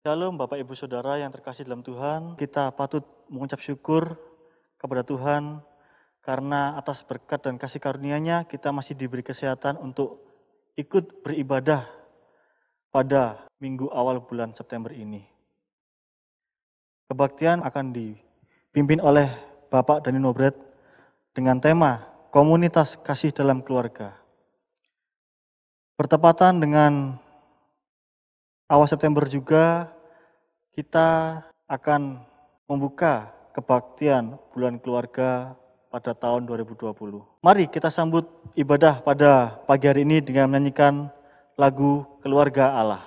Shalom Bapak Ibu Saudara yang terkasih dalam Tuhan, kita patut mengucap syukur kepada Tuhan karena atas berkat dan kasih karunia-Nya kita masih diberi kesehatan untuk ikut beribadah pada minggu awal bulan September ini. Kebaktian akan dipimpin oleh Bapak Dani Nobret dengan tema Komunitas Kasih dalam Keluarga. Bertepatan dengan awal September juga kita akan membuka kebaktian bulan keluarga pada tahun 2020. Mari kita sambut ibadah pada pagi hari ini dengan menyanyikan lagu Keluarga Allah.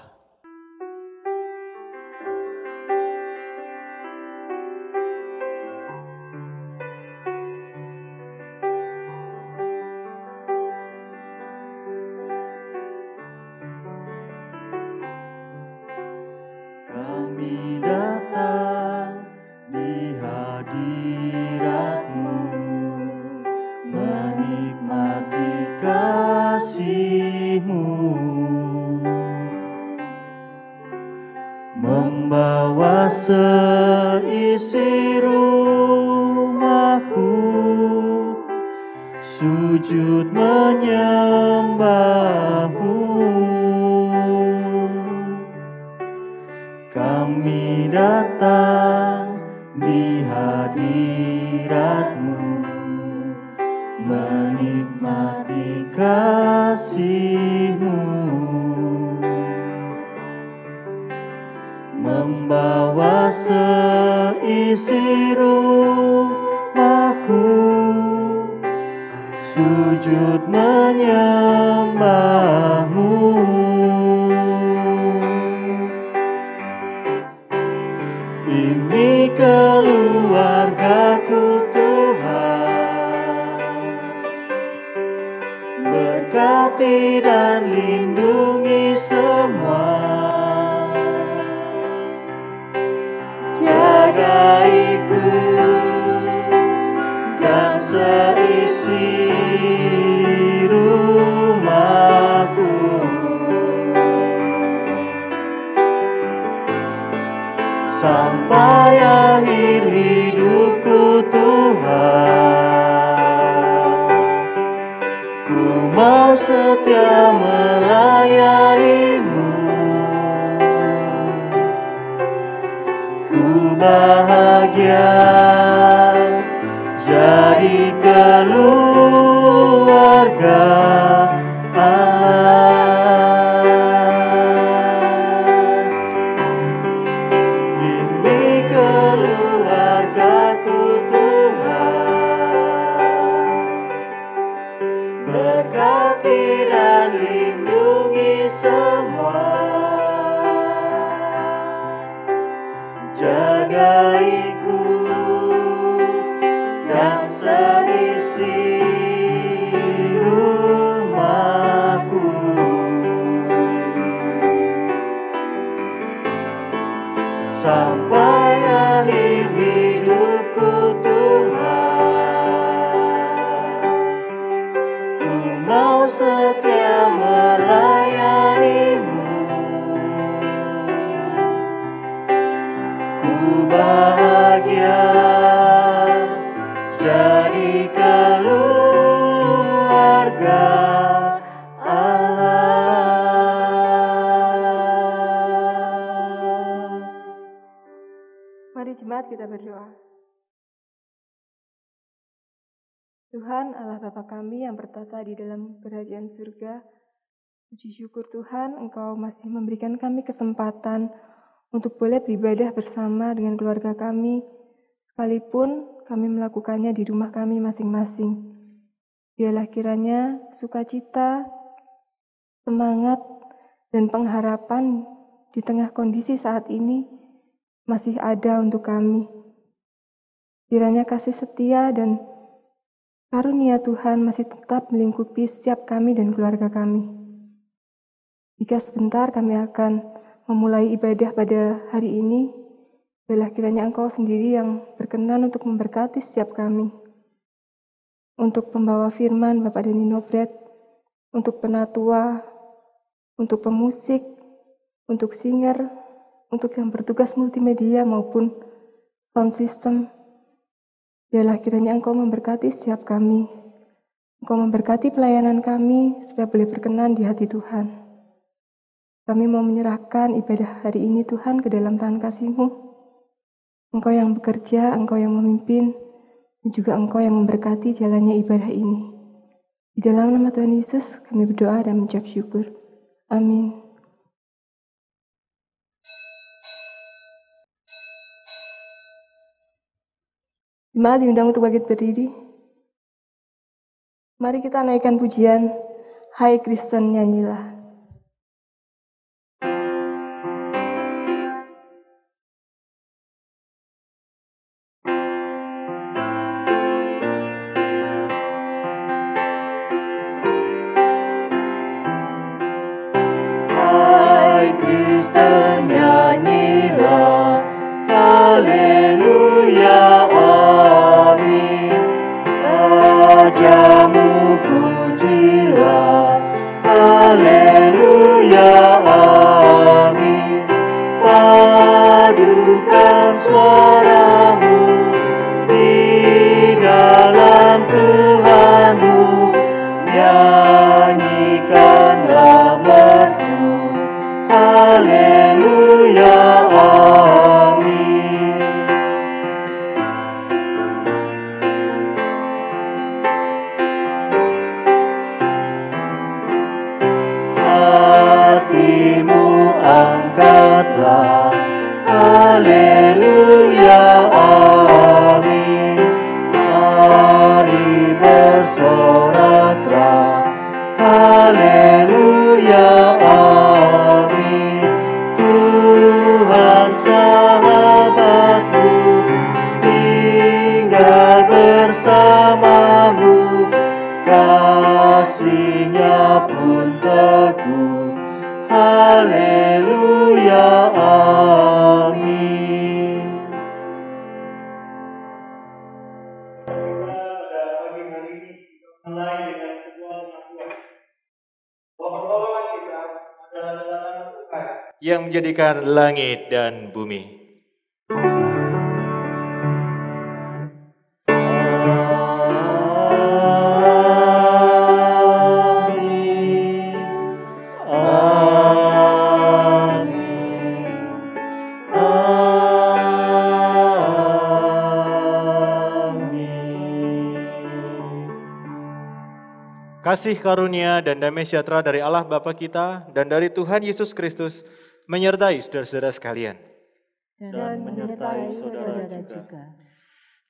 Kami datang di hadirat-Mu, menikmati kasih-Mu, membawa seisi rumahku, sujud menyembah-Mu. Kami datang di hadirat-Mu, menikmati kasih-Mu, membawa seisi rumahku, sujud menyembah-Mu. Ini keluargaku Tuhan, berkati dan lindungi semua, jagaiku dan seisi rumahku, sampai akhir hidupku Tuhan. Ku mau setia melayani-Mu, ku bahagia jadi keluarga Allah. Keluargaku Tuhan, berkati dan lindungi semua, jagaiku dan seisi rumahku, sampai akhir hidupku Tuhan. Ku mau setia melayani-Mu, ku bahagia jadi keluarga Allah. Mari jemaat kita berdoa. Tuhan Allah Bapa kami yang bertata di dalam kerajaan surga, puji syukur Tuhan Engkau masih memberikan kami kesempatan untuk boleh beribadah bersama dengan keluarga kami, sekalipun kami melakukannya di rumah kami masing-masing. Biarlah kiranya sukacita, semangat, dan pengharapan di tengah kondisi saat ini masih ada untuk kami. Kiranya kasih setia dan karunia Tuhan masih tetap melingkupi setiap kami dan keluarga kami. Jika sebentar kami akan memulai ibadah pada hari ini, biarlah kiranya Engkau sendiri yang berkenan untuk memberkati setiap kami. Untuk pembawa firman Bapak Dani Nobret, untuk penatua, untuk pemusik, untuk singer, untuk yang bertugas multimedia maupun sound system. Biarlah kiranya Engkau memberkati setiap kami. Engkau memberkati pelayanan kami supaya boleh berkenan di hati Tuhan. Kami mau menyerahkan ibadah hari ini Tuhan ke dalam tangan kasih-Mu. Engkau yang bekerja, Engkau yang memimpin, dan juga Engkau yang memberkati jalannya ibadah ini. Di dalam nama Tuhan Yesus kami berdoa dan mengucap syukur. Amin. Jemaat diundang untuk bangkit berdiri. Mari kita naikkan pujian, Hai Kristen nyanyilah. Hai Kristen nyanyilah, haleluya, amin. Rajamu pujilah, haleluya, amin. Padukan suaramu di dalam Tuhanmu, nyanyikanlah merdu, haleluya, amin. Hatimu angkatlah, haleluya, amin. Mari bersoraklah, haleluya, amin. Tuhan sahabatmu tinggal bersamamu, kasih-Nya pun teguh, haleluya, amin. Mulai dengan sebuah pengakuan bahwa pertolongan kita adalah datang Tuhan yang menjadikan langit dan bumi. Kasih karunia dan damai sejahtera dari Allah Bapa kita dan dari Tuhan Yesus Kristus menyertai saudara-saudara sekalian. Dan menyertai saudara juga.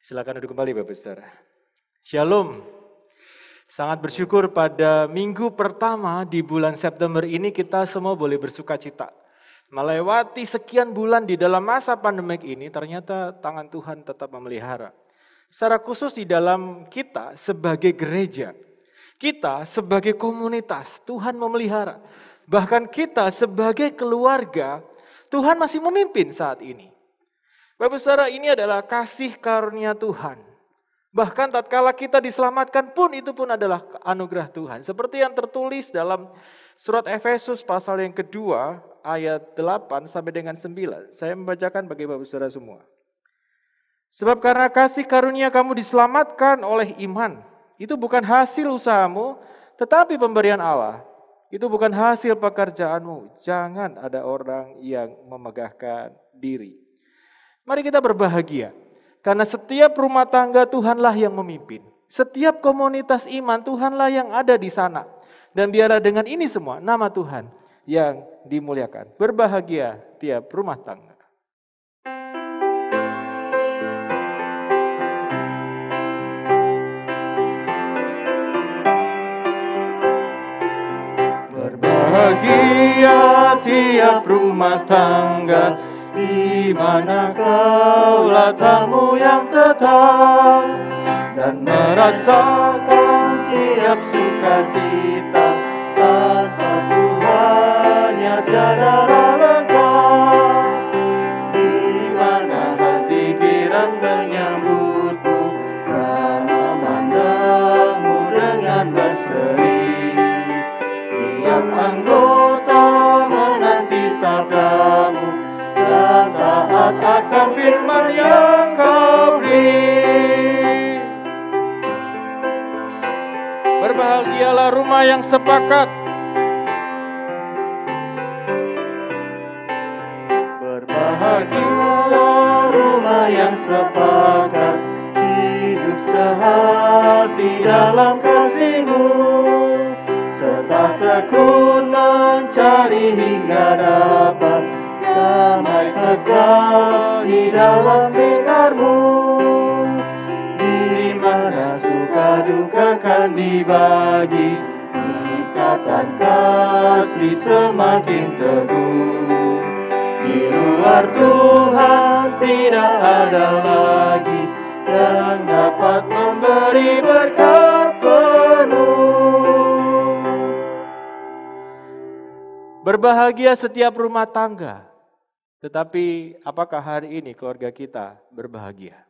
Silakan duduk kembali Bapak Saudara. Shalom. Sangat bersyukur pada minggu pertama di bulan September ini kita semua boleh bersuka cita. Melewati sekian bulan di dalam masa pandemik ini ternyata tangan Tuhan tetap memelihara. Secara khusus di dalam kita sebagai gereja. Kita sebagai komunitas, Tuhan memelihara. Bahkan kita sebagai keluarga, Tuhan masih memimpin saat ini. Bapak Saudara, ini adalah kasih karunia Tuhan. Bahkan tatkala kita diselamatkan pun itu pun adalah anugerah Tuhan. Seperti yang tertulis dalam surat Efesus pasal yang kedua ayat 8 sampai dengan 9. Saya membacakan bagi Bapak Saudara semua. Sebab karena kasih karunia kamu diselamatkan oleh iman. Itu bukan hasil usahamu, tetapi pemberian Allah. Itu bukan hasil pekerjaanmu. Jangan ada orang yang memegahkan diri. Mari kita berbahagia. Karena setiap rumah tangga Tuhanlah yang memimpin. Setiap komunitas iman Tuhanlah yang ada di sana. Dan biarlah dengan ini semua nama Tuhan yang dimuliakan. Berbahagia tiap rumah tangga. Berbahagia tiap rumah tangga, di mana kaulah tamu yang tetap, dan merasakan tiap sukacita. Tanpa Tuhannya tiada lengkap, di mana hati girang menyambutmu dan memandangmu dengan berseri. Tiap anggota menanti sabdamu rumah yang sepakat. Berbahagialah rumah yang sepakat, hidup sehati dalam kasih-Mu, serta tekun mencari hingga dapat damai kekal di dalam sinar-Mu, di mana suka duka kan dibagi, ikatan kasih semakin teguh. Di luar Tuhan tidak ada lagi yang dapat memberi berkat penuh. Berbahagia setiap rumah tangga. Tetapi apakah hari ini keluarga kita berbahagia?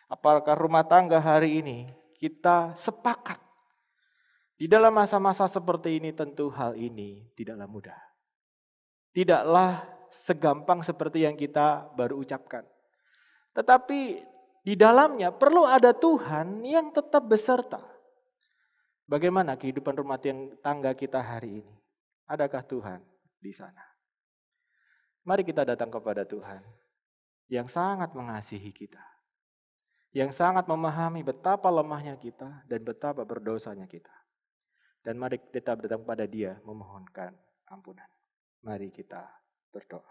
Apakah rumah tangga hari ini kita sepakat? Di dalam masa-masa seperti ini tentu hal ini tidaklah mudah. Tidaklah segampang seperti yang kita baru ucapkan. Tetapi di dalamnya perlu ada Tuhan yang tetap beserta. Bagaimana kehidupan rumah tangga kita hari ini? Adakah Tuhan di sana? Mari kita datang kepada Tuhan yang sangat mengasihi kita. Yang sangat memahami betapa lemahnya kita dan betapa berdosanya kita. Dan mari kita datang pada Dia memohonkan ampunan. Mari kita berdoa.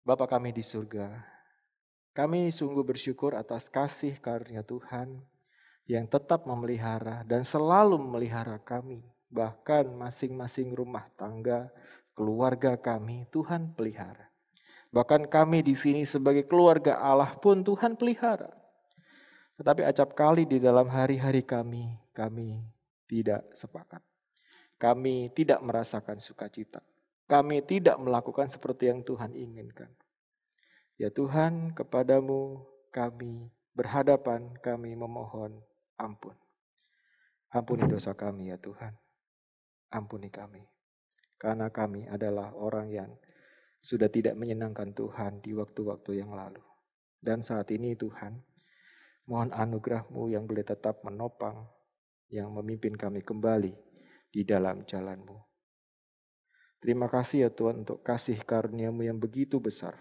Bapa kami di surga, kami sungguh bersyukur atas kasih karunia Tuhan yang tetap memelihara dan selalu memelihara kami. Bahkan masing-masing rumah tangga, keluarga kami Tuhan pelihara. Bahkan kami di sini sebagai keluarga Allah pun Tuhan pelihara. Tetapi acap kali di dalam hari-hari kami tidak sepakat. Kami tidak merasakan sukacita. Kami tidak melakukan seperti yang Tuhan inginkan. Ya Tuhan, kepadamu kami berhadapan, kami memohon ampun. Ampuni dosa kami ya Tuhan. Ampuni kami. Karena kami adalah orang yang sudah tidak menyenangkan Tuhan di waktu-waktu yang lalu. Dan saat ini Tuhan, mohon anugerah-Mu yang boleh tetap menopang, yang memimpin kami kembali di dalam jalan-Mu. Terima kasih ya Tuhan untuk kasih karunia-Mu yang begitu besar,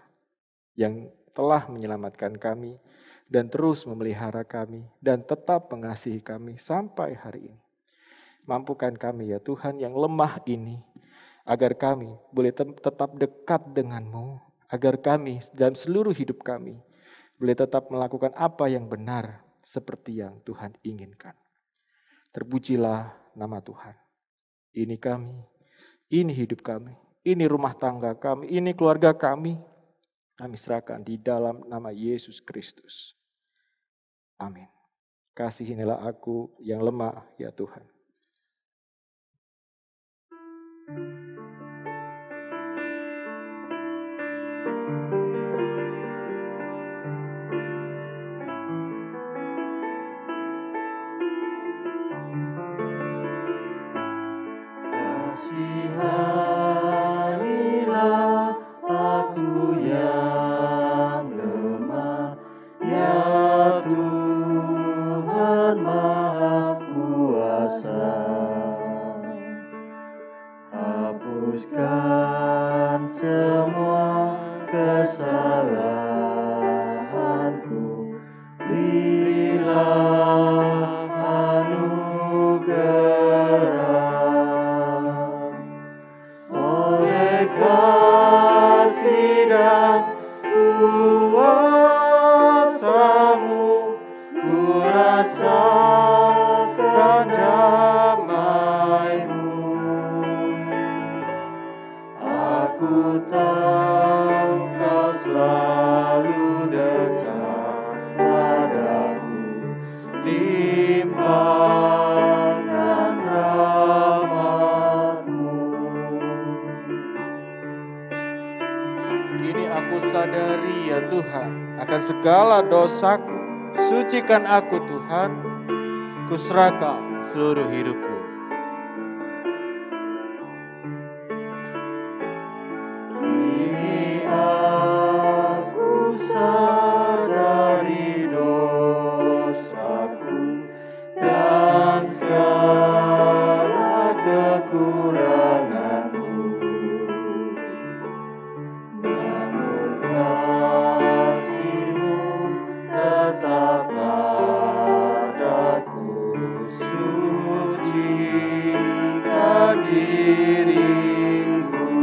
yang telah menyelamatkan kami dan terus memelihara kami dan tetap mengasihi kami sampai hari ini. Mampukan kami ya Tuhan yang lemah ini, agar kami boleh tetap dekat dengan-Mu, agar kami dalam seluruh hidup kami boleh tetap melakukan apa yang benar seperti yang Tuhan inginkan. Terpujilah nama Tuhan. Ini kami, ini hidup kami, ini rumah tangga kami, ini keluarga kami. Kami serahkan di dalam nama Yesus Kristus. Amin. Kasihinilah aku yang lemah ya Tuhan. Kasihanilah aku yang lemah, ya Tuhan Maha Kuasa. Hapuskan semua kesalahanku, berilah anugerah. Oleh kasih dan kuasa-Mu, ku rasakan damai-Mu. Aku tahu Kau selalu dekat padaku, limpahkan rahmat-Mu. Kini aku sadari ya Tuhan akan segala dosaku. Sucikan aku Tuhan, kuserahkan seluruh hidupku. Kini aku sadari dosaku dan kekuranganku, namun kasih-Mu tetap padaku. Sucikan diriku,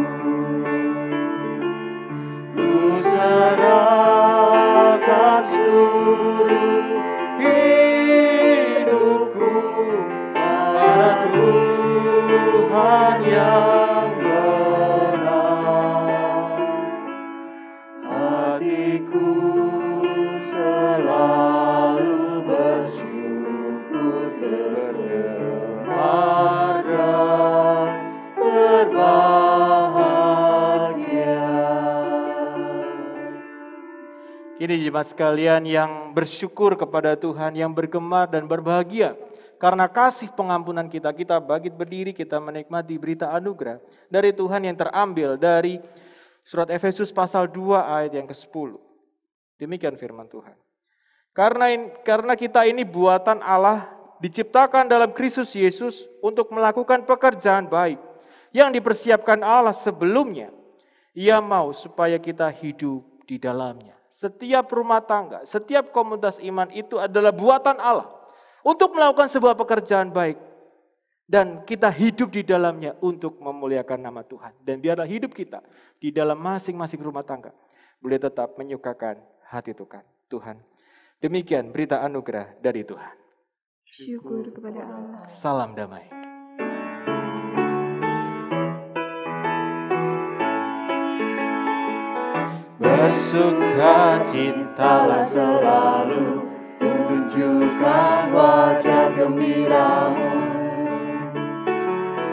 ku serahkan seluruh hidupku pada Tuhan yang benar. Hatiku selalu bersyukur, bergemar dan berbahagia. Kini jemaat sekalian yang bersyukur kepada Tuhan, yang bergemar dan berbahagia karena kasih pengampunan kita bangkit berdiri, kita menikmati berita anugerah dari Tuhan yang terambil dari surat Efesus pasal 2 ayat yang ke-10. Demikian firman Tuhan. Karena kita ini buatan Allah, diciptakan dalam Kristus Yesus untuk melakukan pekerjaan baik yang dipersiapkan Allah sebelumnya. Ia mau supaya kita hidup di dalamnya. Setiap rumah tangga, setiap komunitas iman itu adalah buatan Allah untuk melakukan sebuah pekerjaan baik. Dan kita hidup di dalamnya untuk memuliakan nama Tuhan. Dan biarlah hidup kita di dalam masing-masing rumah tangga boleh tetap menyukakan hati Tuhan. Demikian berita anugerah dari Tuhan. Syukur kepada Allah. Salam damai. Bersukacitalah selalu, tunjukkan wajah gembiramu.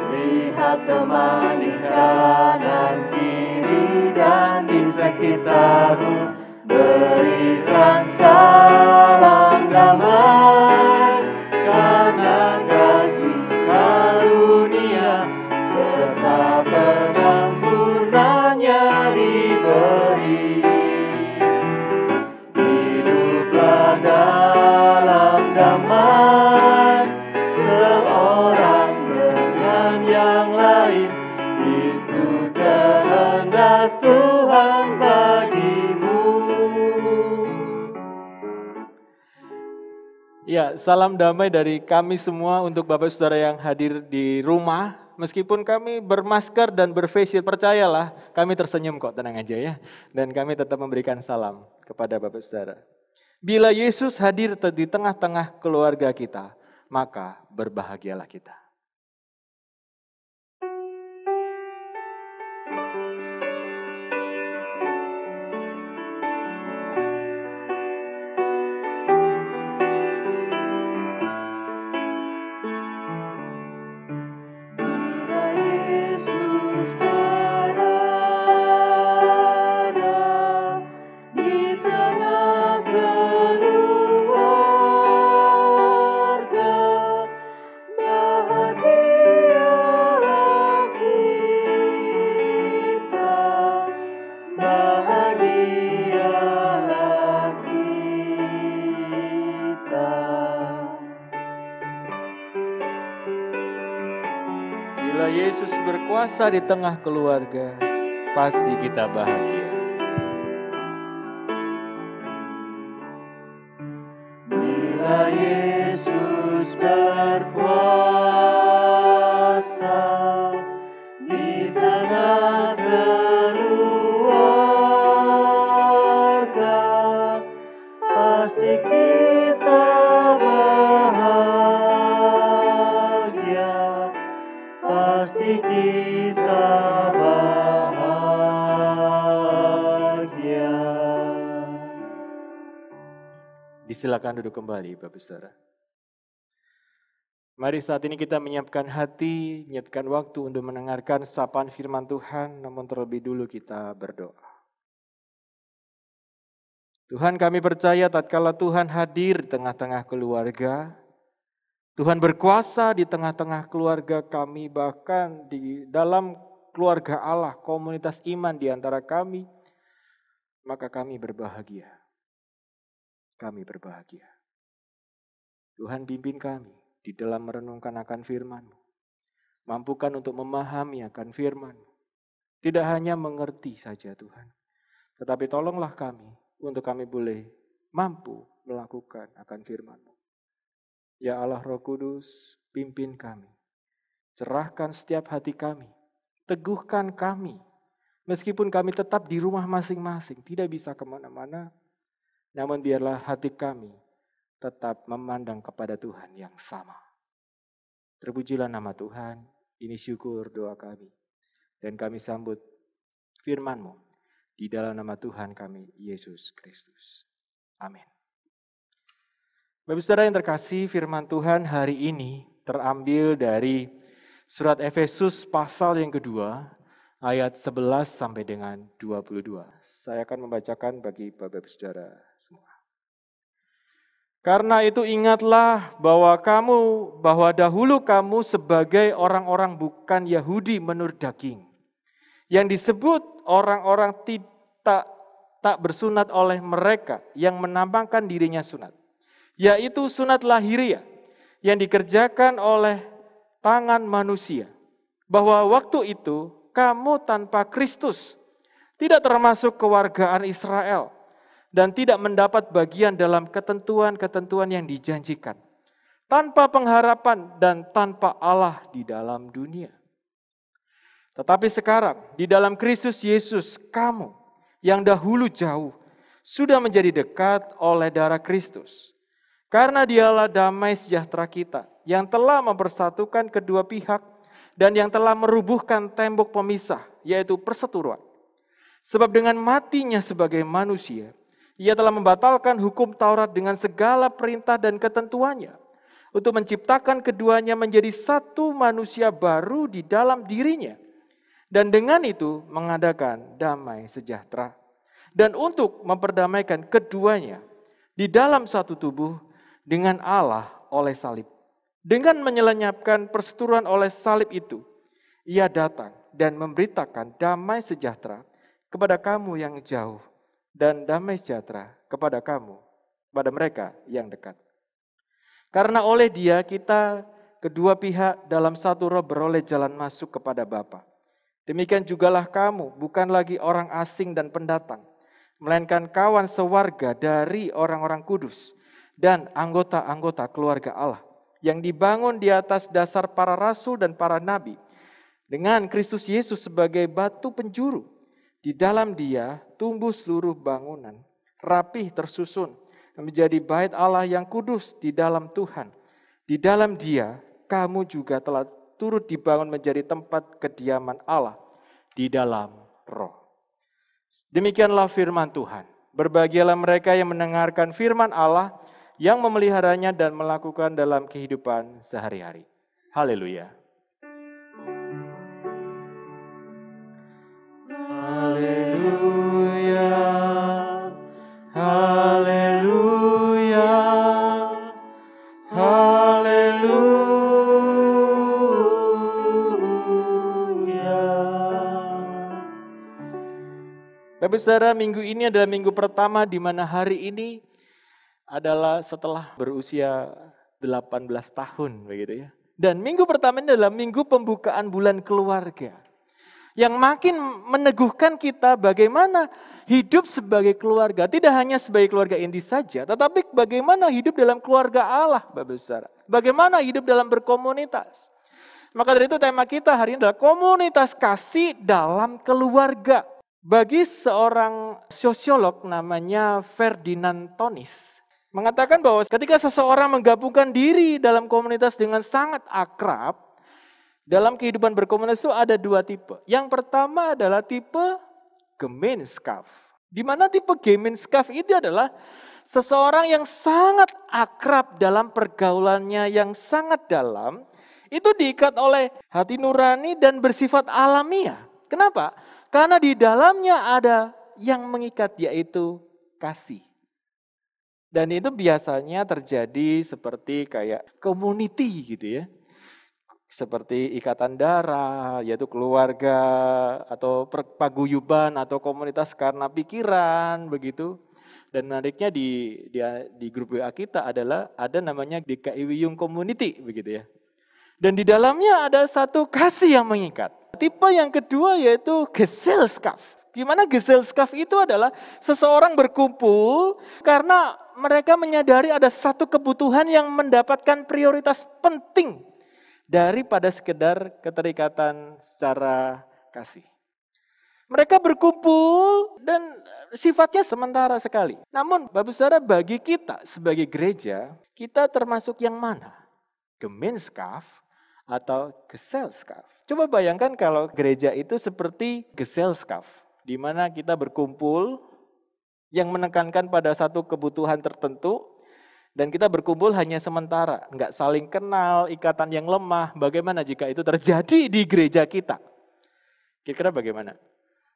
Lihat teman di kanan kiri dan di sekitarmu, berikan salam damai, karena kasih karunia serta pengampunannya diberi. Hiduplah dalam damai, seorang dengan yang lain, itu kehendak Tuhan bagimu. Ya, salam damai dari kami semua untuk Bapak Saudara yang hadir di rumah. Meskipun kami bermasker dan berface shield, percayalah kami tersenyum kok, tenang aja ya. Dan kami tetap memberikan salam kepada Bapak Saudara. Bila Yesus hadir di tengah-tengah keluarga kita, maka berbahagialah kita. Yesus berkuasa di tengah keluarga, pasti kita bahagia. Bila Yesus berkuasa di tengah keluarga, pasti kita bahagia. Pasti kita bahagia. Disilakan duduk kembali Bapak Saudara. Mari saat ini kita menyiapkan hati, menyiapkan waktu untuk mendengarkan sapaan firman Tuhan, namun terlebih dulu kita berdoa. Tuhan, kami percaya tatkala Tuhan hadir di tengah-tengah keluarga, Tuhan berkuasa di tengah-tengah keluarga kami, bahkan di dalam keluarga Allah, komunitas iman di antara kami, maka kami berbahagia. Kami berbahagia. Tuhan pimpin kami di dalam merenungkan akan firman-Mu. Mampukan untuk memahami akan firman. Tidak hanya mengerti saja Tuhan. Tetapi tolonglah kami untuk kami boleh mampu melakukan akan firman-Mu. Ya Allah Roh Kudus, pimpin kami. Cerahkan setiap hati kami. Teguhkan kami. Meskipun kami tetap di rumah masing-masing, tidak bisa kemana-mana. Namun biarlah hati kami tetap memandang kepada Tuhan yang sama. Terpujilah nama Tuhan. Ini syukur doa kami. Dan kami sambut firman-Mu di dalam nama Tuhan kami, Yesus Kristus. Amin. Bapak Saudara yang terkasih, firman Tuhan hari ini terambil dari surat Efesus pasal yang kedua, ayat 11 sampai dengan 22. Saya akan membacakan bagi Bapak Saudara semua. Karena itu ingatlah bahwa dahulu kamu sebagai orang-orang bukan Yahudi menurut daging, yang disebut orang-orang tak bersunat oleh mereka yang menampakkan dirinya sunat, yaitu sunat lahiriah yang dikerjakan oleh tangan manusia, bahwa waktu itu kamu tanpa Kristus tidak termasuk kewargaan Israel dan tidak mendapat bagian dalam ketentuan-ketentuan yang dijanjikan, tanpa pengharapan dan tanpa Allah di dalam dunia. Tetapi sekarang di dalam Kristus Yesus kamu yang dahulu jauh sudah menjadi dekat oleh darah Kristus. Karena dialah damai sejahtera kita yang telah mempersatukan kedua pihak dan yang telah merubuhkan tembok pemisah, yaitu perseteruan. Sebab dengan matinya sebagai manusia, ia telah membatalkan hukum Taurat dengan segala perintah dan ketentuannya untuk menciptakan keduanya menjadi satu manusia baru di dalam dirinya. Dan dengan itu mengadakan damai sejahtera. Dan untuk memperdamaikan keduanya di dalam satu tubuh dengan Allah oleh salib. Dengan menyelenyapkan perseteruan oleh salib itu, ia datang dan memberitakan damai sejahtera kepada kamu yang jauh dan damai sejahtera kepada kamu, kepada mereka yang dekat. Karena oleh Dia kita kedua pihak dalam satu roh beroleh jalan masuk kepada Bapa. Demikian jugalah kamu bukan lagi orang asing dan pendatang, melainkan kawan sewarga dari orang-orang kudus dan anggota-anggota keluarga Allah yang dibangun di atas dasar para rasul dan para nabi, dengan Kristus Yesus sebagai batu penjuru. Di dalam Dia tumbuh seluruh bangunan, rapih tersusun, menjadi bait Allah yang kudus di dalam Tuhan. Di dalam Dia kamu juga telah turut dibangun menjadi tempat kediaman Allah di dalam Roh. Demikianlah firman Tuhan. Berbahagialah mereka yang mendengarkan firman Allah, yang memeliharanya dan melakukan dalam kehidupan sehari-hari. Haleluya. Haleluya, haleluya, haleluya. Bapak Saudara, minggu ini adalah minggu pertama di mana hari ini adalah setelah berusia 18 tahun begitu ya. Dan minggu pertama ini adalah minggu pembukaan bulan keluarga. Yang makin meneguhkan kita bagaimana hidup sebagai keluarga. Tidak hanya sebagai keluarga inti saja, tetapi bagaimana hidup dalam keluarga Allah, Bapak Saudara. Bagaimana hidup dalam berkomunitas. Maka dari itu tema kita hari ini adalah komunitas kasih dalam keluarga. Bagi seorang sosiolog namanya Ferdinand Tonis, mengatakan bahwa ketika seseorang menggabungkan diri dalam komunitas dengan sangat akrab, dalam kehidupan berkomunitas itu ada dua tipe. Yang pertama adalah tipe Gemeinschaft. Di mana tipe Gemeinschaft itu adalah seseorang yang sangat akrab dalam pergaulannya yang sangat dalam, itu diikat oleh hati nurani dan bersifat alamiah. Kenapa? Karena di dalamnya ada yang mengikat, yaitu kasih. Dan itu biasanya terjadi seperti kayak community gitu ya. Seperti ikatan darah, yaitu keluarga, atau paguyuban, atau komunitas karena pikiran, begitu. Dan menariknya di grup WA kita adalah ada namanya DKI Wiyung Community, begitu ya. Dan di dalamnya ada satu kasih yang mengikat. Tipe yang kedua yaitu Gesellschaft. Gimana Gesellschaft itu adalah seseorang berkumpul karena mereka menyadari ada satu kebutuhan yang mendapatkan prioritas penting daripada sekedar keterikatan secara kasih. Mereka berkumpul dan sifatnya sementara sekali. Namun Bapak Saudara, bagi kita sebagai gereja, kita termasuk yang mana? Gemeinschaft atau Gesellschaft? Coba bayangkan kalau gereja itu seperti Gesellschaft, di mana kita berkumpul yang menekankan pada satu kebutuhan tertentu, dan kita berkumpul hanya sementara, nggak saling kenal, ikatan yang lemah. Bagaimana jika itu terjadi di gereja kita? Kira-kira bagaimana?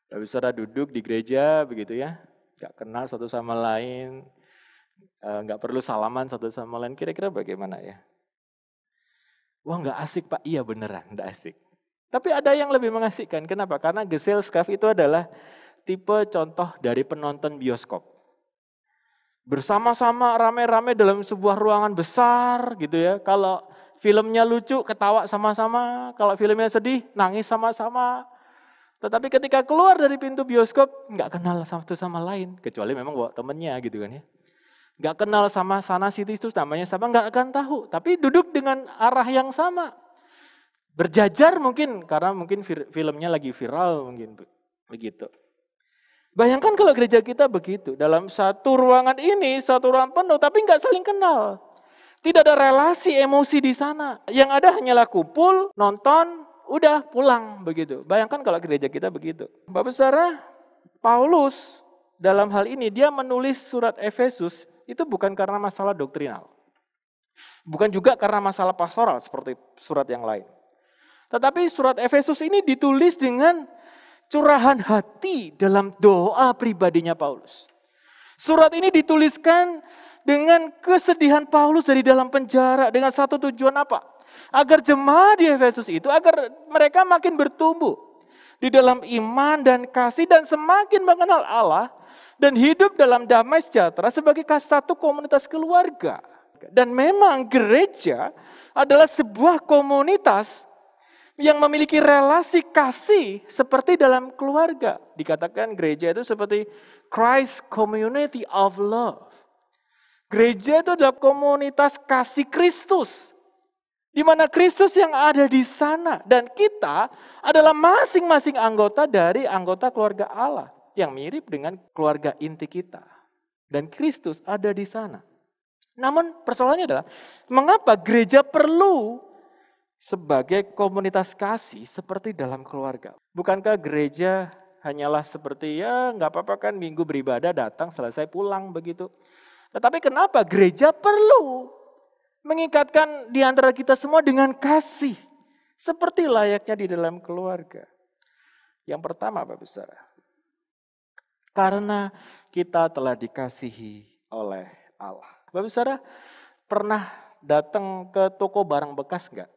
Bapak Saudara duduk di gereja begitu ya, nggak kenal satu sama lain, nggak perlu salaman satu sama lain. Kira-kira bagaimana ya? Wah, nggak asik Pak. Iya beneran, nggak asik. Tapi ada yang lebih mengasihkan. Kenapa? Karena Gesellschaft itu adalah tipe contoh dari penonton bioskop. Bersama-sama rame-rame dalam sebuah ruangan besar gitu ya. Kalau filmnya lucu, ketawa sama-sama. Kalau filmnya sedih, nangis sama-sama. Tetapi ketika keluar dari pintu bioskop, nggak kenal satu sama lain. Kecuali memang bawa temennya gitu kan ya. Nggak kenal sama sana situ itu namanya sama, nggak akan tahu. Tapi duduk dengan arah yang sama. Berjajar mungkin, karena mungkin filmnya lagi viral mungkin begitu. Bayangkan kalau gereja kita begitu. Dalam satu ruangan ini, satu ruangan penuh, tapi nggak saling kenal. Tidak ada relasi emosi di sana. Yang ada hanyalah kumpul, nonton, udah pulang begitu. Bayangkan kalau gereja kita begitu. Bapak Saudara, Paulus dalam hal ini dia menulis surat Efesus itu bukan karena masalah doktrinal. Bukan juga karena masalah pastoral seperti surat yang lain. Tetapi surat Efesus ini ditulis dengan curahan hati dalam doa pribadinya Paulus. Surat ini dituliskan dengan kesedihan Paulus dari dalam penjara dengan satu tujuan apa? Agar jemaat di Efesus itu, agar mereka makin bertumbuh di dalam iman dan kasih dan semakin mengenal Allah dan hidup dalam damai sejahtera sebagai satu komunitas keluarga. Dan memang gereja adalah sebuah komunitas yang memiliki relasi kasih seperti dalam keluarga. Dikatakan gereja itu seperti Christ community of love. Gereja itu adalah komunitas kasih Kristus. Di mana Kristus yang ada di sana. Dan kita adalah masing-masing anggota dari anggota keluarga Allah. Yang mirip dengan keluarga inti kita. Dan Kristus ada di sana. Namun persoalannya adalah, mengapa gereja perlu sebagai komunitas kasih seperti dalam keluarga? Bukankah gereja hanyalah seperti ya nggak apa-apa kan minggu beribadah datang selesai pulang begitu. Tetapi kenapa gereja perlu mengikatkan di antara kita semua dengan kasih. Seperti layaknya di dalam keluarga. Yang pertama Bapak Saudara. Karena kita telah dikasihi oleh Allah. Bapak Saudara pernah datang ke toko barang bekas enggak?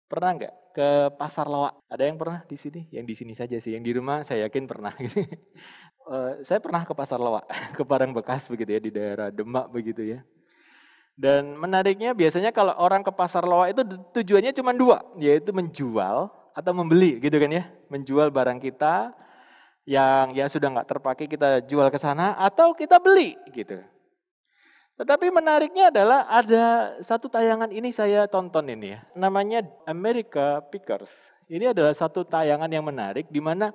Pernah enggak ke pasar loak? Ada yang pernah di sini? Yang di sini saja sih. Yang di rumah saya yakin pernah. Saya pernah ke pasar loak, ke barang bekas begitu ya di daerah Demak begitu ya. Dan menariknya biasanya kalau orang ke pasar loak itu tujuannya cuma dua, yaitu menjual atau membeli gitu kan ya. Menjual barang kita yang ya sudah nggak terpakai kita jual ke sana atau kita beli gitu. Tetapi menariknya adalah ada satu tayangan ini saya tonton ini ya. Namanya America Pickers. Ini adalah satu tayangan yang menarik di mana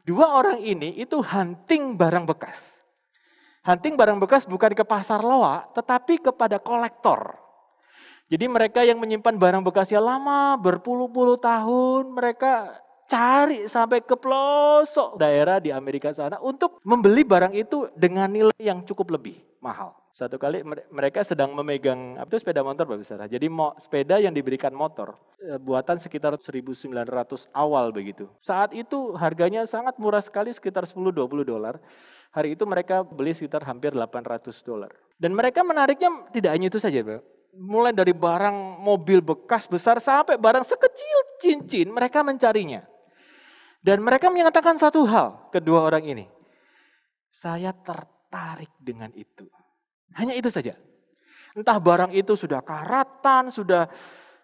dua orang ini itu hunting barang bekas. Hunting barang bekas bukan ke pasar loak, tetapi kepada kolektor. Jadi mereka yang menyimpan barang bekasnya lama, berpuluh-puluh tahun, mereka cari sampai ke pelosok daerah di Amerika sana untuk membeli barang itu dengan nilai yang cukup lebih mahal. Satu kali mereka sedang memegang itu sepeda motor Bapak Saudara. Jadi sepeda yang diberikan motor, buatan sekitar 1900 awal begitu. Saat itu harganya sangat murah sekali, sekitar 10-20 dolar. Hari itu mereka beli sekitar hampir $800. Dan mereka menariknya tidak hanya itu saja, Bro. Mulai dari barang mobil bekas besar sampai barang sekecil cincin, mereka mencarinya. Dan mereka menyatakan satu hal, kedua orang ini. Saya tertarik dengan itu. Hanya itu saja. Entah barang itu sudah karatan, sudah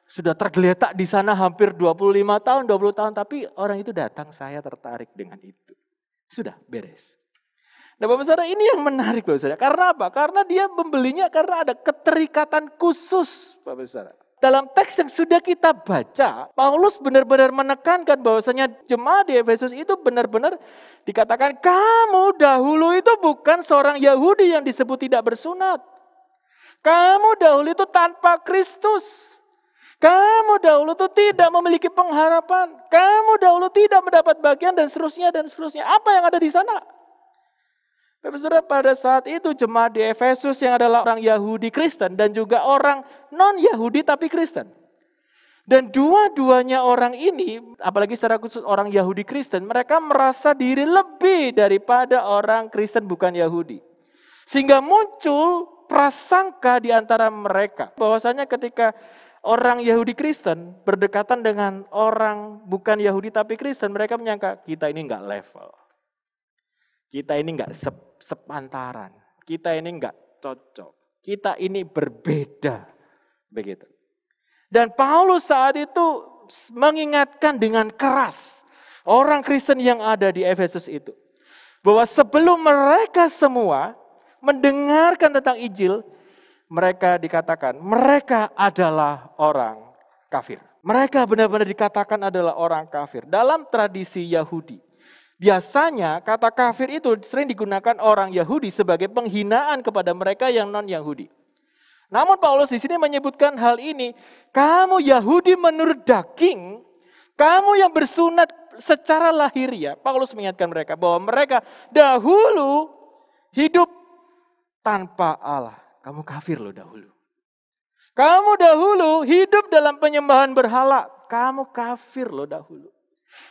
Sudah tergeletak di sana hampir 25 tahun, 20 tahun. Tapi orang itu datang, saya tertarik dengan itu. Sudah, beres. Nah Bapak Saudara, ini yang menarik Bapak Saudara. Karena apa? Karena dia membelinya karena ada keterikatan khusus Bapak Saudara. Dalam teks yang sudah kita baca, Paulus benar-benar menekankan bahwasanya jemaat di Efesus itu benar-benar dikatakan kamu dahulu itu bukan seorang Yahudi yang disebut tidak bersunat. Kamu dahulu itu tanpa Kristus. Kamu dahulu itu tidak memiliki pengharapan. Kamu dahulu tidak mendapat bagian dan seterusnya dan seterusnya. Apa yang ada di sana? Bapak Saudara, pada saat itu jemaat di Efesus yang adalah orang Yahudi Kristen dan juga orang non-Yahudi tapi Kristen. Dan dua-duanya orang ini, apalagi secara khusus orang Yahudi Kristen, mereka merasa diri lebih daripada orang Kristen bukan Yahudi. Sehingga muncul prasangka di antara mereka. Bahwasanya ketika orang Yahudi Kristen berdekatan dengan orang bukan Yahudi tapi Kristen, mereka menyangka kita ini enggak level. Kita ini enggak sepantaran. Kita ini enggak cocok. Kita ini berbeda. Begitu. Dan Paulus saat itu mengingatkan dengan keras orang Kristen yang ada di Efesus itu. Bahwa sebelum mereka semua mendengarkan tentang Injil, mereka dikatakan mereka adalah orang kafir. Mereka benar-benar dikatakan adalah orang kafir. Dalam tradisi Yahudi, biasanya kata kafir itu sering digunakan orang Yahudi sebagai penghinaan kepada mereka yang non-Yahudi. Namun Paulus di sini menyebutkan hal ini, kamu Yahudi menurut daging, kamu yang bersunat secara lahiriah. Paulus mengingatkan mereka bahwa mereka dahulu hidup tanpa Allah. Kamu kafir loh dahulu. Kamu dahulu hidup dalam penyembahan berhala. Kamu kafir loh dahulu.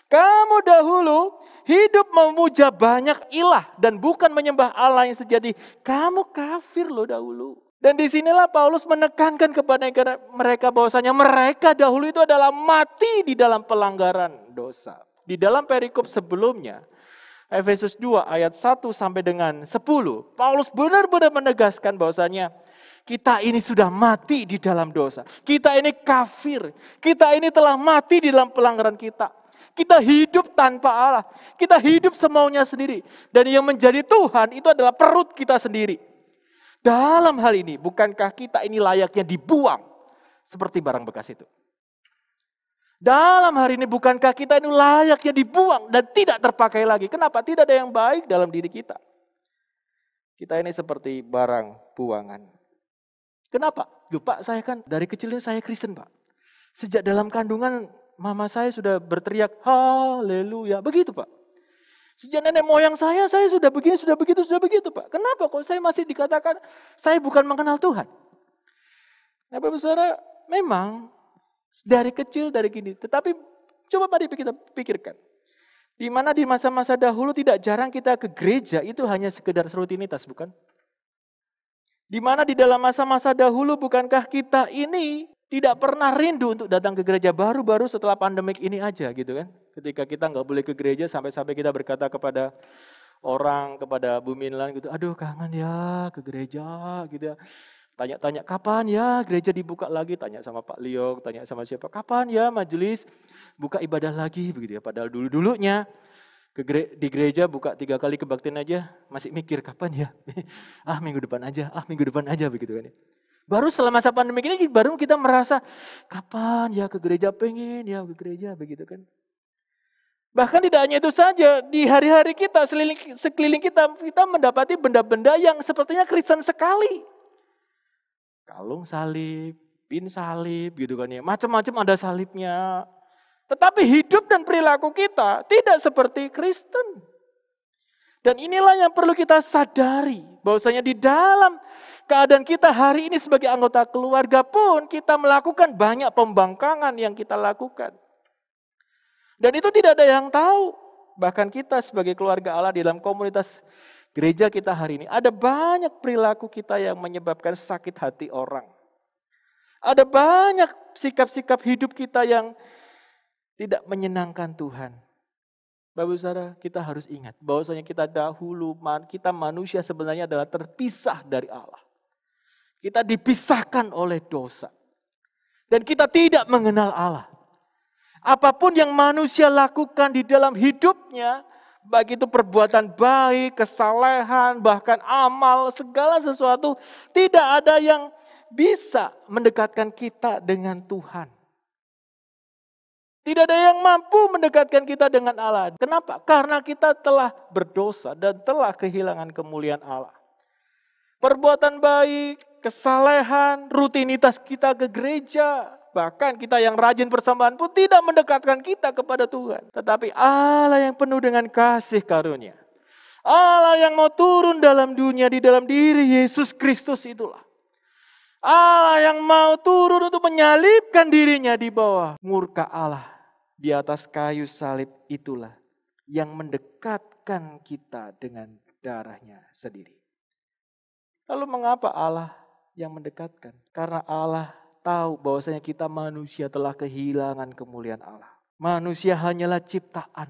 Kamu dahulu hidup memuja banyak ilah dan bukan menyembah Allah yang sejati. Kamu kafir loh dahulu. Dan disinilah Paulus menekankan kepada mereka bahwasanya mereka dahulu itu adalah mati di dalam pelanggaran dosa. Di dalam perikop sebelumnya, Efesus 2 ayat 1 sampai dengan 10, Paulus benar-benar menegaskan bahwasanya kita ini sudah mati di dalam dosa. Kita ini kafir. Kita ini telah mati di dalam pelanggaran kita. Kita hidup tanpa Allah. Kita hidup semaunya sendiri. Dan yang menjadi Tuhan itu adalah perut kita sendiri. Dalam hal ini, bukankah kita ini layaknya dibuang seperti barang bekas itu? Dalam hari ini, bukankah kita ini layaknya dibuang dan tidak terpakai lagi? Kenapa? Tidak ada yang baik dalam diri kita. Kita ini seperti barang buangan. Kenapa? Loh, Pak, saya kan dari kecil ini saya Kristen, Pak. Sejak dalam kandungan, mama saya sudah berteriak, haleluya. Begitu, Pak. Sejak nenek moyang saya sudah begini, sudah begitu, Pak. Kenapa kok saya masih dikatakan saya bukan mengenal Tuhan? Nah, Bapak Saudara, memang dari kecil, dari gini. Tetapi coba mari kita pikirkan. Di mana di masa-masa dahulu tidak jarang kita ke gereja, itu hanya sekedar rutinitas, bukan? Di mana di dalam masa-masa dahulu bukankah kita ini tidak pernah rindu untuk datang ke gereja baru-baru setelah pandemik ini aja gitu kan. Ketika kita nggak boleh ke gereja sampai-sampai kita berkata kepada orang, kepada Bu Minlan gitu, aduh kangen ya ke gereja gitu ya. Tanya-tanya kapan ya gereja dibuka lagi, tanya sama Pak Liok, tanya sama siapa, kapan ya majelis buka ibadah lagi begitu ya. Padahal dulu-dulunya di gereja buka 3 kali kebaktian aja masih mikir kapan ya. minggu depan aja begitu kan ya. Baru setelah masa pandemi ini baru kita merasa kapan ya ke gereja, pengen ya ke gereja begitu kan. Bahkan tidak hanya itu saja, di hari-hari kita sekeliling kita mendapati benda-benda yang sepertinya Kristen sekali. Kalung salib, pin salib gitu kan ya. Macam-macam ada salibnya. Tetapi hidup dan perilaku kita tidak seperti Kristen. Dan inilah yang perlu kita sadari. Bahwasanya di dalam keadaan kita hari ini sebagai anggota keluarga pun kita melakukan banyak pembangkangan yang kita lakukan. Dan itu tidak ada yang tahu. Bahkan kita sebagai keluarga Allah di dalam komunitas gereja kita hari ini. Ada banyak perilaku kita yang menyebabkan sakit hati orang. Ada banyak sikap-sikap hidup kita yang tidak menyenangkan Tuhan. Bapak Saudara, kita harus ingat bahwasanya kita dahulu, kita manusia sebenarnya adalah terpisah dari Allah. Kita dipisahkan oleh dosa. Dan kita tidak mengenal Allah. Apapun yang manusia lakukan di dalam hidupnya, baik itu perbuatan baik, kesalehan, bahkan amal, segala sesuatu, tidak ada yang bisa mendekatkan kita dengan Tuhan. Tidak ada yang mampu mendekatkan kita dengan Allah. Kenapa? Karena kita telah berdosa dan telah kehilangan kemuliaan Allah. Perbuatan baik, kesalehan, rutinitas kita ke gereja, bahkan kita yang rajin persembahan pun tidak mendekatkan kita kepada Tuhan. Tetapi Allah yang penuh dengan kasih karunia, Allah yang mau turun dalam dunia di dalam diri Yesus Kristus itulah. Allah yang mau turun untuk menyalibkan dirinya di bawah murka Allah. Di atas kayu salib itulah yang mendekatkan kita dengan darahnya sendiri. Lalu mengapa Allah yang mendekatkan? Karena Allah tahu bahwasanya kita manusia telah kehilangan kemuliaan Allah. Manusia hanyalah ciptaan.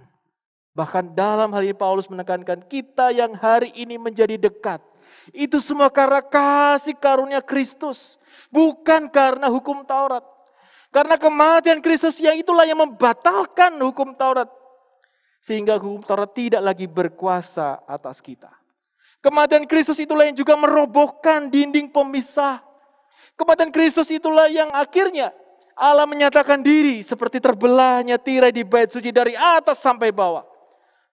Bahkan dalam hal ini Paulus menekankan kita yang hari ini menjadi dekat. Itu semua karena kasih karunia Kristus. Bukan karena hukum Taurat. Karena kematian Kristus yang itulah yang membatalkan hukum Taurat. Sehingga hukum Taurat tidak lagi berkuasa atas kita. Kematian Kristus itulah yang juga merobohkan dinding pemisah. Kematian Kristus itulah yang akhirnya Allah menyatakan diri seperti terbelahnya tirai di bait suci dari atas sampai bawah.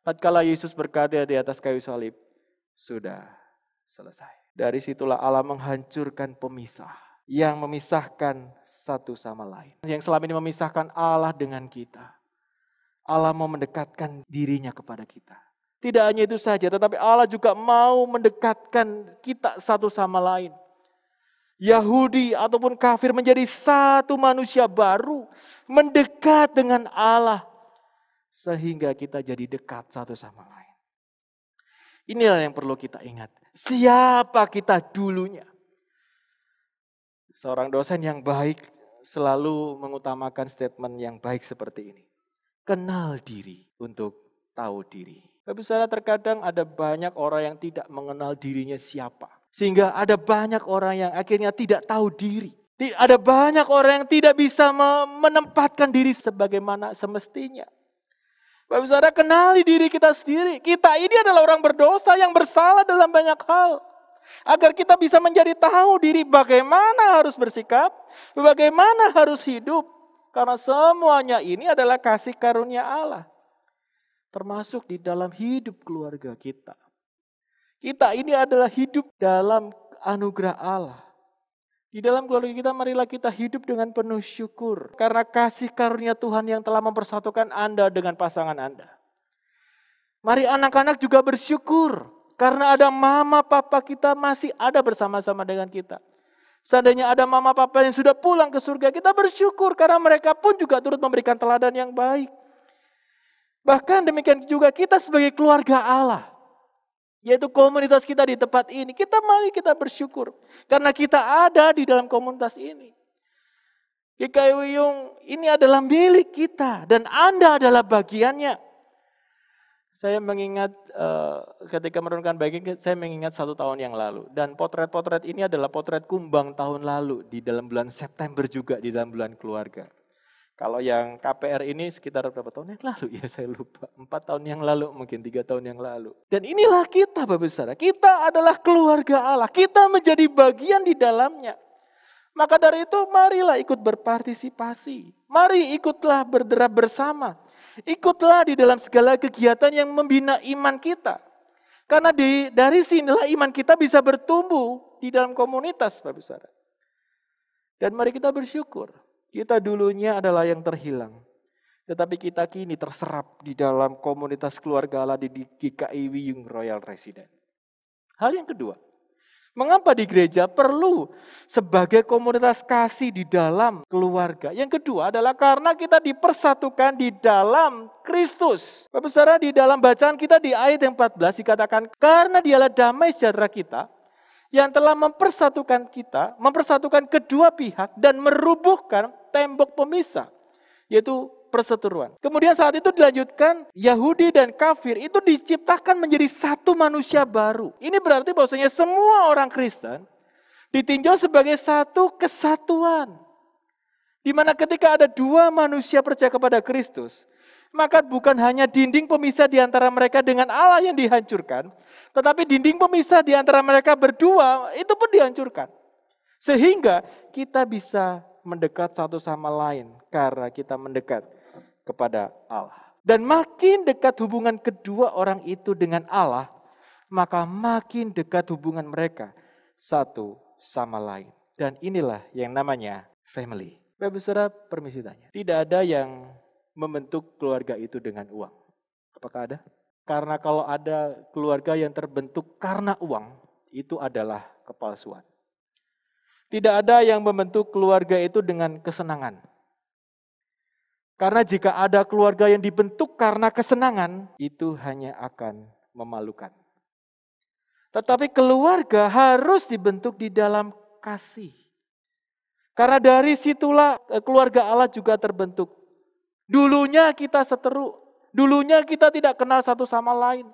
Tatkala Yesus berkata di atas kayu salib, sudah selesai. Dari situlah Allah menghancurkan pemisah yang memisahkan satu sama lain. Yang selama ini memisahkan Allah dengan kita. Allah mau mendekatkan dirinya kepada kita. Tidak hanya itu saja, tetapi Allah juga mau mendekatkan kita satu sama lain. Yahudi ataupun kafir menjadi satu manusia baru. Mendekat dengan Allah. Sehingga kita jadi dekat satu sama lain. Inilah yang perlu kita ingat. Siapa kita dulunya? Seorang dosen yang baik selalu mengutamakan statement yang baik seperti ini. Kenal diri untuk tahu diri. Tapi saudara, terkadang ada banyak orang yang tidak mengenal dirinya siapa. Sehingga ada banyak orang yang akhirnya tidak tahu diri. Ada banyak orang yang tidak bisa menempatkan diri sebagaimana semestinya. Bapak saudara, kenali diri kita sendiri. Kita ini adalah orang berdosa yang bersalah dalam banyak hal. Agar kita bisa menjadi tahu diri bagaimana harus bersikap, bagaimana harus hidup. Karena semuanya ini adalah kasih karunia Allah. Termasuk di dalam hidup keluarga kita. Kita ini adalah hidup dalam anugerah Allah. Di dalam keluarga kita, marilah kita hidup dengan penuh syukur. Karena kasih karunia Tuhan yang telah mempersatukan Anda dengan pasangan Anda. Mari anak-anak juga bersyukur. Karena ada mama papa kita masih ada bersama-sama dengan kita. Seandainya ada mama papa yang sudah pulang ke surga, kita bersyukur. Karena mereka pun juga turut memberikan teladan yang baik. Bahkan demikian juga kita sebagai keluarga Allah. Yaitu komunitas kita di tempat ini. Mari kita bersyukur. Karena kita ada di dalam komunitas ini. GKI Wiyung ini adalah milik kita. Dan Anda adalah bagiannya. Saya mengingat ketika menurunkan bagian, saya mengingat 1 tahun yang lalu. Dan potret-potret ini adalah potret kumbang tahun lalu. Di dalam bulan September juga, di dalam bulan keluarga. Kalau yang KPR ini sekitar berapa tahun yang lalu? Ya saya lupa. 4 tahun yang lalu, mungkin 3 tahun yang lalu. Dan inilah kita Bapak Saudara. Kita adalah keluarga Allah. Kita menjadi bagian di dalamnya. Maka dari itu marilah ikut berpartisipasi. Mari ikutlah berderap bersama. Ikutlah di dalam segala kegiatan yang membina iman kita. Karena dari sinilah iman kita bisa bertumbuh di dalam komunitas Bapak Saudara. Dan mari kita bersyukur. Kita dulunya adalah yang terhilang. Tetapi kita kini terserap di dalam komunitas keluarga Allah di GKI Wiyung Royal Resident. Hal yang kedua, mengapa di gereja perlu sebagai komunitas kasih di dalam keluarga? Yang kedua adalah karena kita dipersatukan di dalam Kristus. Bapak Saudara, di dalam bacaan kita di ayat yang 14 dikatakan, karena dialah damai sejahtera kita, yang telah mempersatukan kita, mempersatukan kedua pihak dan merubuhkan tembok pemisah, yaitu perseteruan. Kemudian saat itu dilanjutkan, Yahudi dan kafir itu diciptakan menjadi satu manusia baru. Ini berarti bahwasanya semua orang Kristen ditinjau sebagai satu kesatuan. Di mana ketika ada dua manusia percaya kepada Kristus, maka bukan hanya dinding pemisah di antara mereka dengan Allah yang dihancurkan, tetapi dinding pemisah di antara mereka berdua itu pun dihancurkan. Sehingga kita bisa mendekat satu sama lain karena kita mendekat kepada Allah. Dan makin dekat hubungan kedua orang itu dengan Allah, maka makin dekat hubungan mereka satu sama lain. Dan inilah yang namanya family. Bapak Saudara, permisi tanya. Tidak ada yang membentuk keluarga itu dengan uang. Apakah ada? Karena kalau ada keluarga yang terbentuk karena uang, itu adalah kepalsuan. Tidak ada yang membentuk keluarga itu dengan kesenangan. Karena jika ada keluarga yang dibentuk karena kesenangan, itu hanya akan memalukan. Tetapi keluarga harus dibentuk di dalam kasih. Karena dari situlah keluarga Allah juga terbentuk. Dulunya kita seteru, dulunya kita tidak kenal satu sama lain.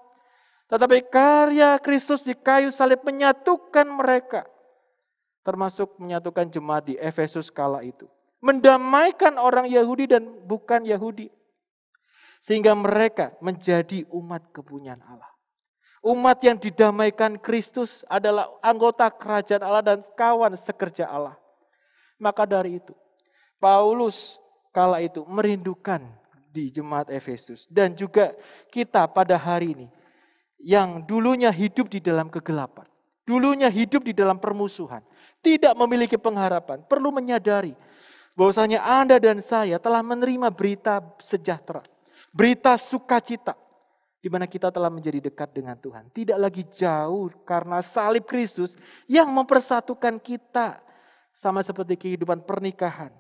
Tetapi karya Kristus di kayu salib menyatukan mereka. Termasuk menyatukan jemaat di Efesus kala itu. Mendamaikan orang Yahudi dan bukan Yahudi. Sehingga mereka menjadi umat kepunyaan Allah. Umat yang didamaikan Kristus adalah anggota kerajaan Allah dan kawan sekerja Allah. Maka dari itu, Paulus kala itu merindukan di jemaat Efesus. Dan juga kita pada hari ini, yang dulunya hidup di dalam kegelapan. Dulunya hidup di dalam permusuhan. Tidak memiliki pengharapan. Perlu menyadari bahwasanya Anda dan saya telah menerima berita sejahtera. Berita sukacita. Di mana kita telah menjadi dekat dengan Tuhan. Tidak lagi jauh karena salib Kristus yang mempersatukan kita. Sama seperti kehidupan pernikahan.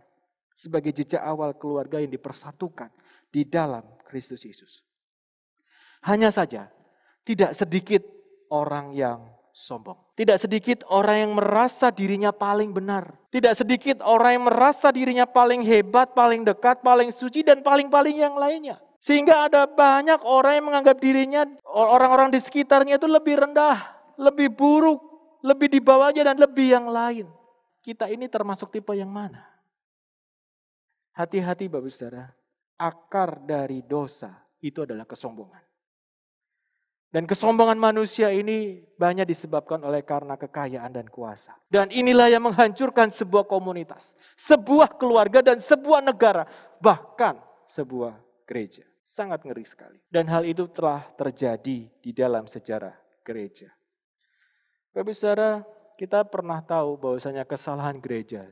Sebagai jejak awal keluarga yang dipersatukan di dalam Kristus Yesus. Hanya saja tidak sedikit orang yang sombong. Tidak sedikit orang yang merasa dirinya paling benar. Tidak sedikit orang yang merasa dirinya paling hebat, paling dekat, paling suci, dan paling-paling yang lainnya. Sehingga ada banyak orang yang menganggap dirinya, orang-orang di sekitarnya itu lebih rendah, lebih buruk, lebih di bawahnya, dan lebih yang lain. Kita ini termasuk tipe yang mana? Hati-hati Bapak Saudara, akar dari dosa itu adalah kesombongan. Dan kesombongan manusia ini banyak disebabkan oleh karena kekayaan dan kuasa. Dan inilah yang menghancurkan sebuah komunitas, sebuah keluarga dan sebuah negara, bahkan sebuah gereja. Sangat ngeri sekali. Dan hal itu telah terjadi di dalam sejarah gereja. Bapak Saudara, kita pernah tahu bahwasanya kesalahan gereja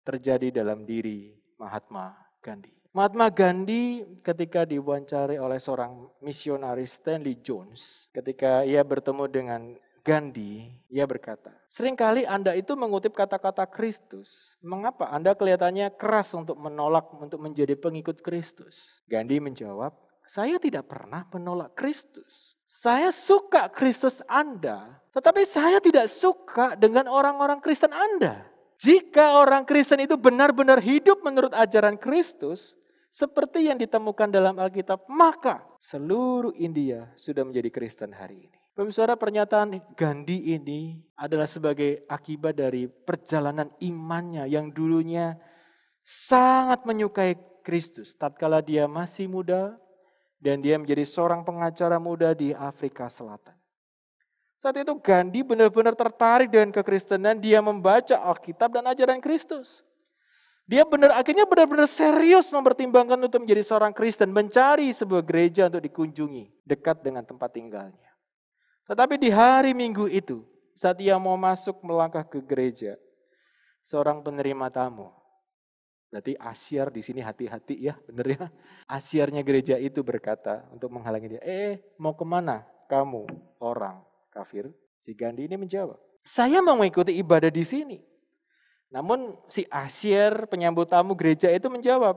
terjadi dalam diri Mahatma Gandhi. Mahatma Gandhi ketika diwawancari oleh seorang misionaris Stanley Jones, ketika ia bertemu dengan Gandhi, ia berkata, seringkali Anda itu mengutip kata-kata Kristus. Mengapa Anda kelihatannya keras untuk menolak untuk menjadi pengikut Kristus? Gandhi menjawab, saya tidak pernah menolak Kristus. Saya suka Kristus Anda, tetapi saya tidak suka dengan orang-orang Kristen Anda. Jika orang Kristen itu benar-benar hidup menurut ajaran Kristus, seperti yang ditemukan dalam Alkitab, maka seluruh India sudah menjadi Kristen hari ini. Bapak Saudara, pernyataan Gandhi ini adalah sebagai akibat dari perjalanan imannya yang dulunya sangat menyukai Kristus. Tatkala dia masih muda dan dia menjadi seorang pengacara muda di Afrika Selatan. Saat itu Gandhi benar-benar tertarik dengan kekristenan, dia membaca Alkitab dan ajaran Kristus. Dia akhirnya benar-benar serius mempertimbangkan untuk menjadi seorang Kristen, mencari sebuah gereja untuk dikunjungi dekat dengan tempat tinggalnya. Tetapi di hari Minggu itu, saat ia mau masuk melangkah ke gereja, seorang penerima tamu, berarti asyar di sini hati-hati ya, benar ya. Asyarnya gereja itu berkata untuk menghalangi dia, mau kemana kamu orang kafir? Si Gandhi ini menjawab, saya mau mengikuti ibadah di sini. Namun si asyir penyambut tamu gereja itu menjawab,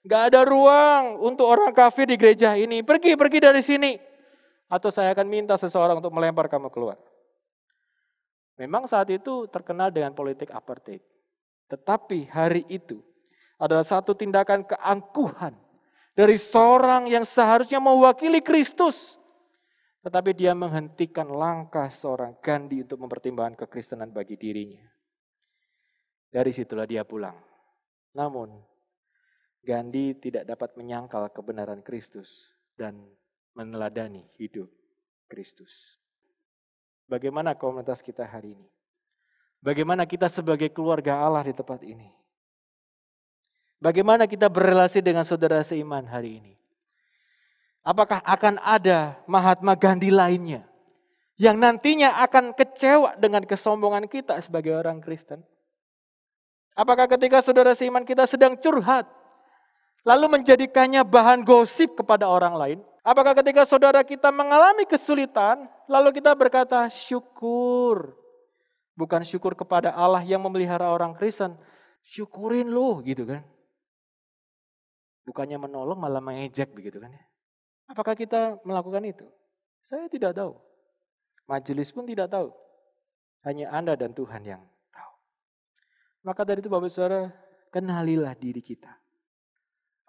gak ada ruang untuk orang kafir di gereja ini. Pergi dari sini. Atau saya akan minta seseorang untuk melempar kamu keluar. Memang saat itu terkenal dengan politik apartheid. Tetapi hari itu adalah satu tindakan keangkuhan dari seorang yang seharusnya mewakili Kristus. Tetapi dia menghentikan langkah seorang Gandhi untuk mempertimbangkan kekristenan bagi dirinya. Dari situlah dia pulang. Namun, Gandhi tidak dapat menyangkal kebenaran Kristus dan meneladani hidup Kristus. Bagaimana komunitas kita hari ini? Bagaimana kita sebagai keluarga Allah di tempat ini? Bagaimana kita berrelasi dengan saudara seiman hari ini? Apakah akan ada Mahatma Gandhi lainnya yang nantinya akan kecewa dengan kesombongan kita sebagai orang Kristen? Apakah ketika saudara seiman kita sedang curhat, lalu menjadikannya bahan gosip kepada orang lain? Apakah ketika saudara kita mengalami kesulitan, lalu kita berkata syukur? Bukan syukur kepada Allah yang memelihara orang Kristen. Syukurin lu gitu kan. Bukannya menolong malah mengejek begitu kan ya. Apakah kita melakukan itu? Saya tidak tahu. Majelis pun tidak tahu. Hanya Anda dan Tuhan yang tahu. Maka dari itu Bapak Saudara, kenalilah diri kita.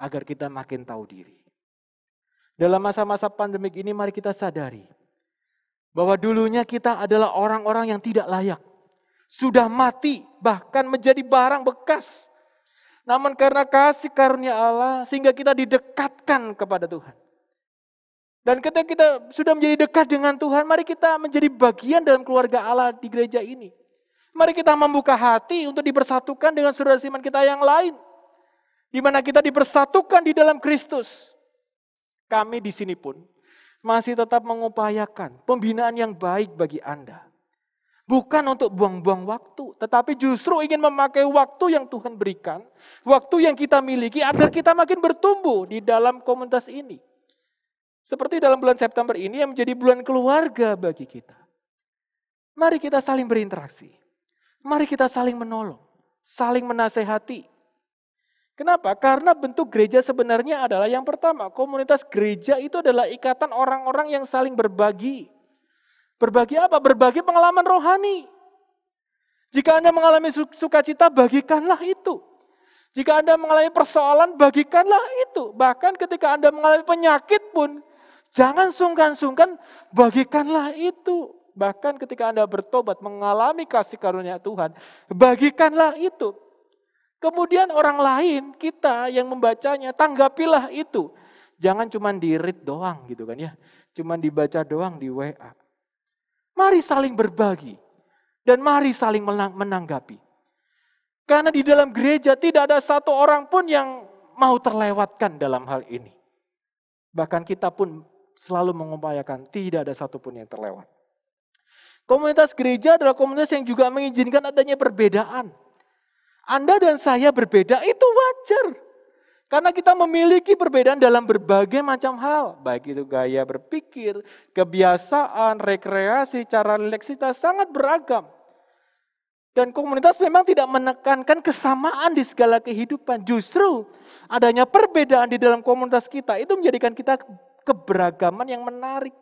Agar kita makin tahu diri. Dalam masa-masa pandemik ini mari kita sadari. Bahwa dulunya kita adalah orang-orang yang tidak layak. Sudah mati, bahkan menjadi barang bekas. Namun karena kasih karunia Allah, sehingga kita didekatkan kepada Tuhan. Dan ketika kita sudah menjadi dekat dengan Tuhan, mari kita menjadi bagian dalam keluarga Allah di gereja ini. Mari kita membuka hati untuk dipersatukan dengan saudara seiman kita yang lain. Di mana kita dipersatukan di dalam Kristus. Kami di sini pun masih tetap mengupayakan pembinaan yang baik bagi Anda. Bukan untuk buang-buang waktu, tetapi justru ingin memakai waktu yang Tuhan berikan, waktu yang kita miliki agar kita makin bertumbuh di dalam komunitas ini. Seperti dalam bulan September ini yang menjadi bulan keluarga bagi kita. Mari kita saling berinteraksi. Mari kita saling menolong, saling menasehati. Kenapa? Karena bentuk gereja sebenarnya adalah yang pertama, komunitas gereja itu adalah ikatan orang-orang yang saling berbagi. Berbagi apa? Berbagi pengalaman rohani. Jika Anda mengalami sukacita, bagikanlah itu. Jika Anda mengalami persoalan, bagikanlah itu. Bahkan ketika Anda mengalami penyakit pun, jangan sungkan-sungkan, bagikanlah itu. Bahkan ketika Anda bertobat, mengalami kasih karunia Tuhan, bagikanlah itu. Kemudian orang lain, kita yang membacanya, tanggapilah itu. Jangan cuma di-read doang gitu kan ya. Cuma dibaca doang di WA. Mari saling berbagi. Dan mari saling menanggapi. Karena di dalam gereja tidak ada satu orang pun yang mau terlewatkan dalam hal ini. Bahkan kita pun selalu mengupayakan tidak ada satupun yang terlewat. Komunitas gereja adalah komunitas yang juga mengizinkan adanya perbedaan. Anda dan saya berbeda itu wajar. Karena kita memiliki perbedaan dalam berbagai macam hal. Baik itu gaya berpikir, kebiasaan, rekreasi, cara relax kita sangat beragam. Dan komunitas memang tidak menekankan kesamaan di segala kehidupan. Justru adanya perbedaan di dalam komunitas kita itu menjadikan kita keberagaman yang menarik.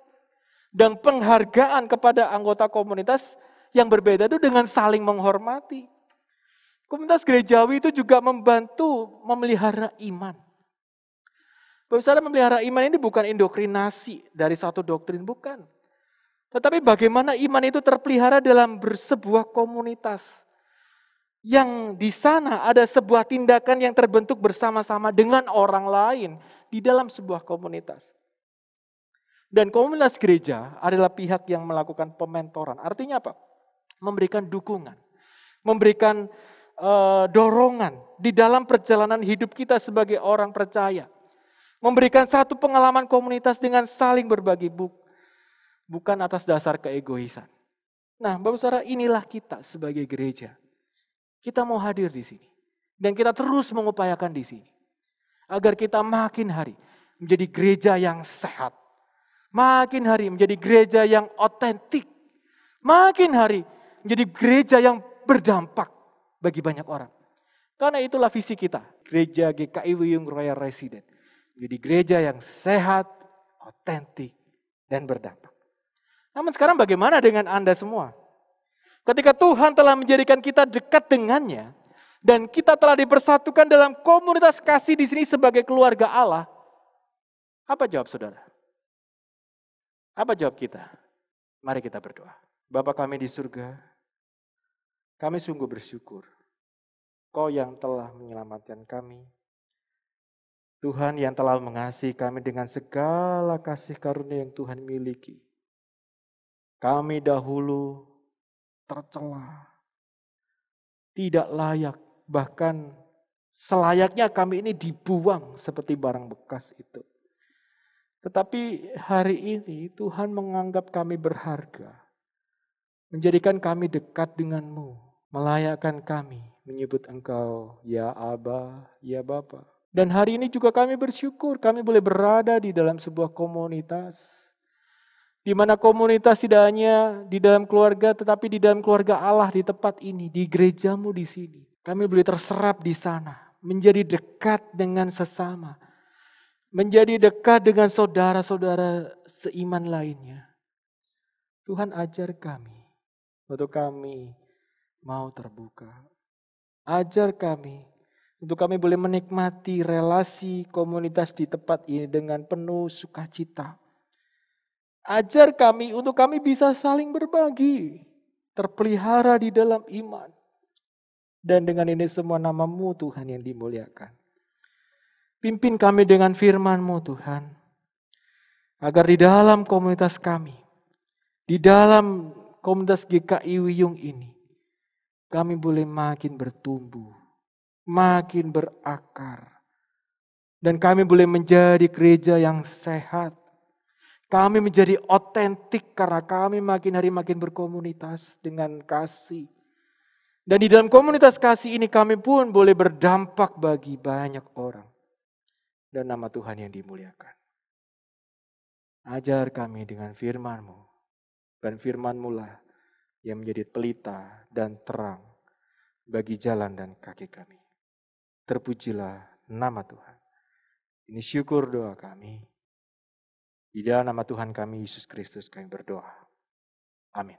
Dan penghargaan kepada anggota komunitas yang berbeda itu dengan saling menghormati. Komunitas gerejawi itu juga membantu memelihara iman. Saudara, memelihara iman ini bukan indoktrinasi dari satu doktrin, bukan. Tetapi bagaimana iman itu terpelihara dalam sebuah komunitas. Yang di sana ada sebuah tindakan yang terbentuk bersama-sama dengan orang lain di dalam sebuah komunitas. Dan komunitas gereja adalah pihak yang melakukan pementoran. Artinya apa? Memberikan dukungan. Memberikan dorongan di dalam perjalanan hidup kita sebagai orang percaya. Memberikan satu pengalaman komunitas dengan saling berbagi bukan atas dasar keegoisan. Nah, Bapak Saudara, inilah kita sebagai gereja. Kita mau hadir di sini. Dan kita terus mengupayakan di sini. Agar kita makin hari menjadi gereja yang sehat. Makin hari menjadi gereja yang otentik. Makin hari menjadi gereja yang berdampak bagi banyak orang. Karena itulah visi kita. Gereja GKI Wiyung Royal Resident. Jadi gereja yang sehat, otentik, dan berdampak. Namun sekarang bagaimana dengan Anda semua? Ketika Tuhan telah menjadikan kita dekat dengannya, dan kita telah dipersatukan dalam komunitas kasih di sini sebagai keluarga Allah, apa jawab saudara? Apa jawab kita? Mari kita berdoa. Bapa kami di surga, kami sungguh bersyukur Engkau yang telah menyelamatkan kami. Tuhan yang telah mengasihi kami dengan segala kasih karunia yang Tuhan miliki. Kami dahulu tercela, tidak layak, bahkan selayaknya kami ini dibuang seperti barang bekas itu. Tetapi hari ini Tuhan menganggap kami berharga, menjadikan kami dekat denganmu, melayakkan kami menyebut Engkau ya Aba, ya Bapa. Dan hari ini juga kami bersyukur kami boleh berada di dalam sebuah komunitas. Di mana komunitas tidak hanya di dalam keluarga, tetapi di dalam keluarga Allah di tempat ini, di gerejamu di sini. Kami boleh terserap di sana, menjadi dekat dengan sesama. Menjadi dekat dengan saudara-saudara seiman lainnya. Tuhan ajar kami, untuk kami mau terbuka. Ajar kami, untuk kami boleh menikmati relasi komunitas di tempat ini dengan penuh sukacita. Ajar kami untuk kami bisa saling berbagi, terpelihara di dalam iman. Dan dengan ini semua nama-Mu Tuhan yang dimuliakan. Pimpin kami dengan firman-Mu Tuhan, agar di dalam komunitas kami, di dalam komunitas GKI Wiyung ini, kami boleh makin bertumbuh, makin berakar. Dan kami boleh menjadi gereja yang sehat. Kami menjadi otentik karena kami makin hari makin berkomunitas dengan kasih. Dan di dalam komunitas kasih ini kami pun boleh berdampak bagi banyak orang. Dan nama Tuhan yang dimuliakan. Ajar kami dengan firman-Mu. Dan firman-Mu lah yang menjadi pelita dan terang bagi jalan dan kaki kami. Terpujilah nama Tuhan. Ini syukur doa kami. Di dalam nama Tuhan kami, Yesus Kristus, kami berdoa. Amin.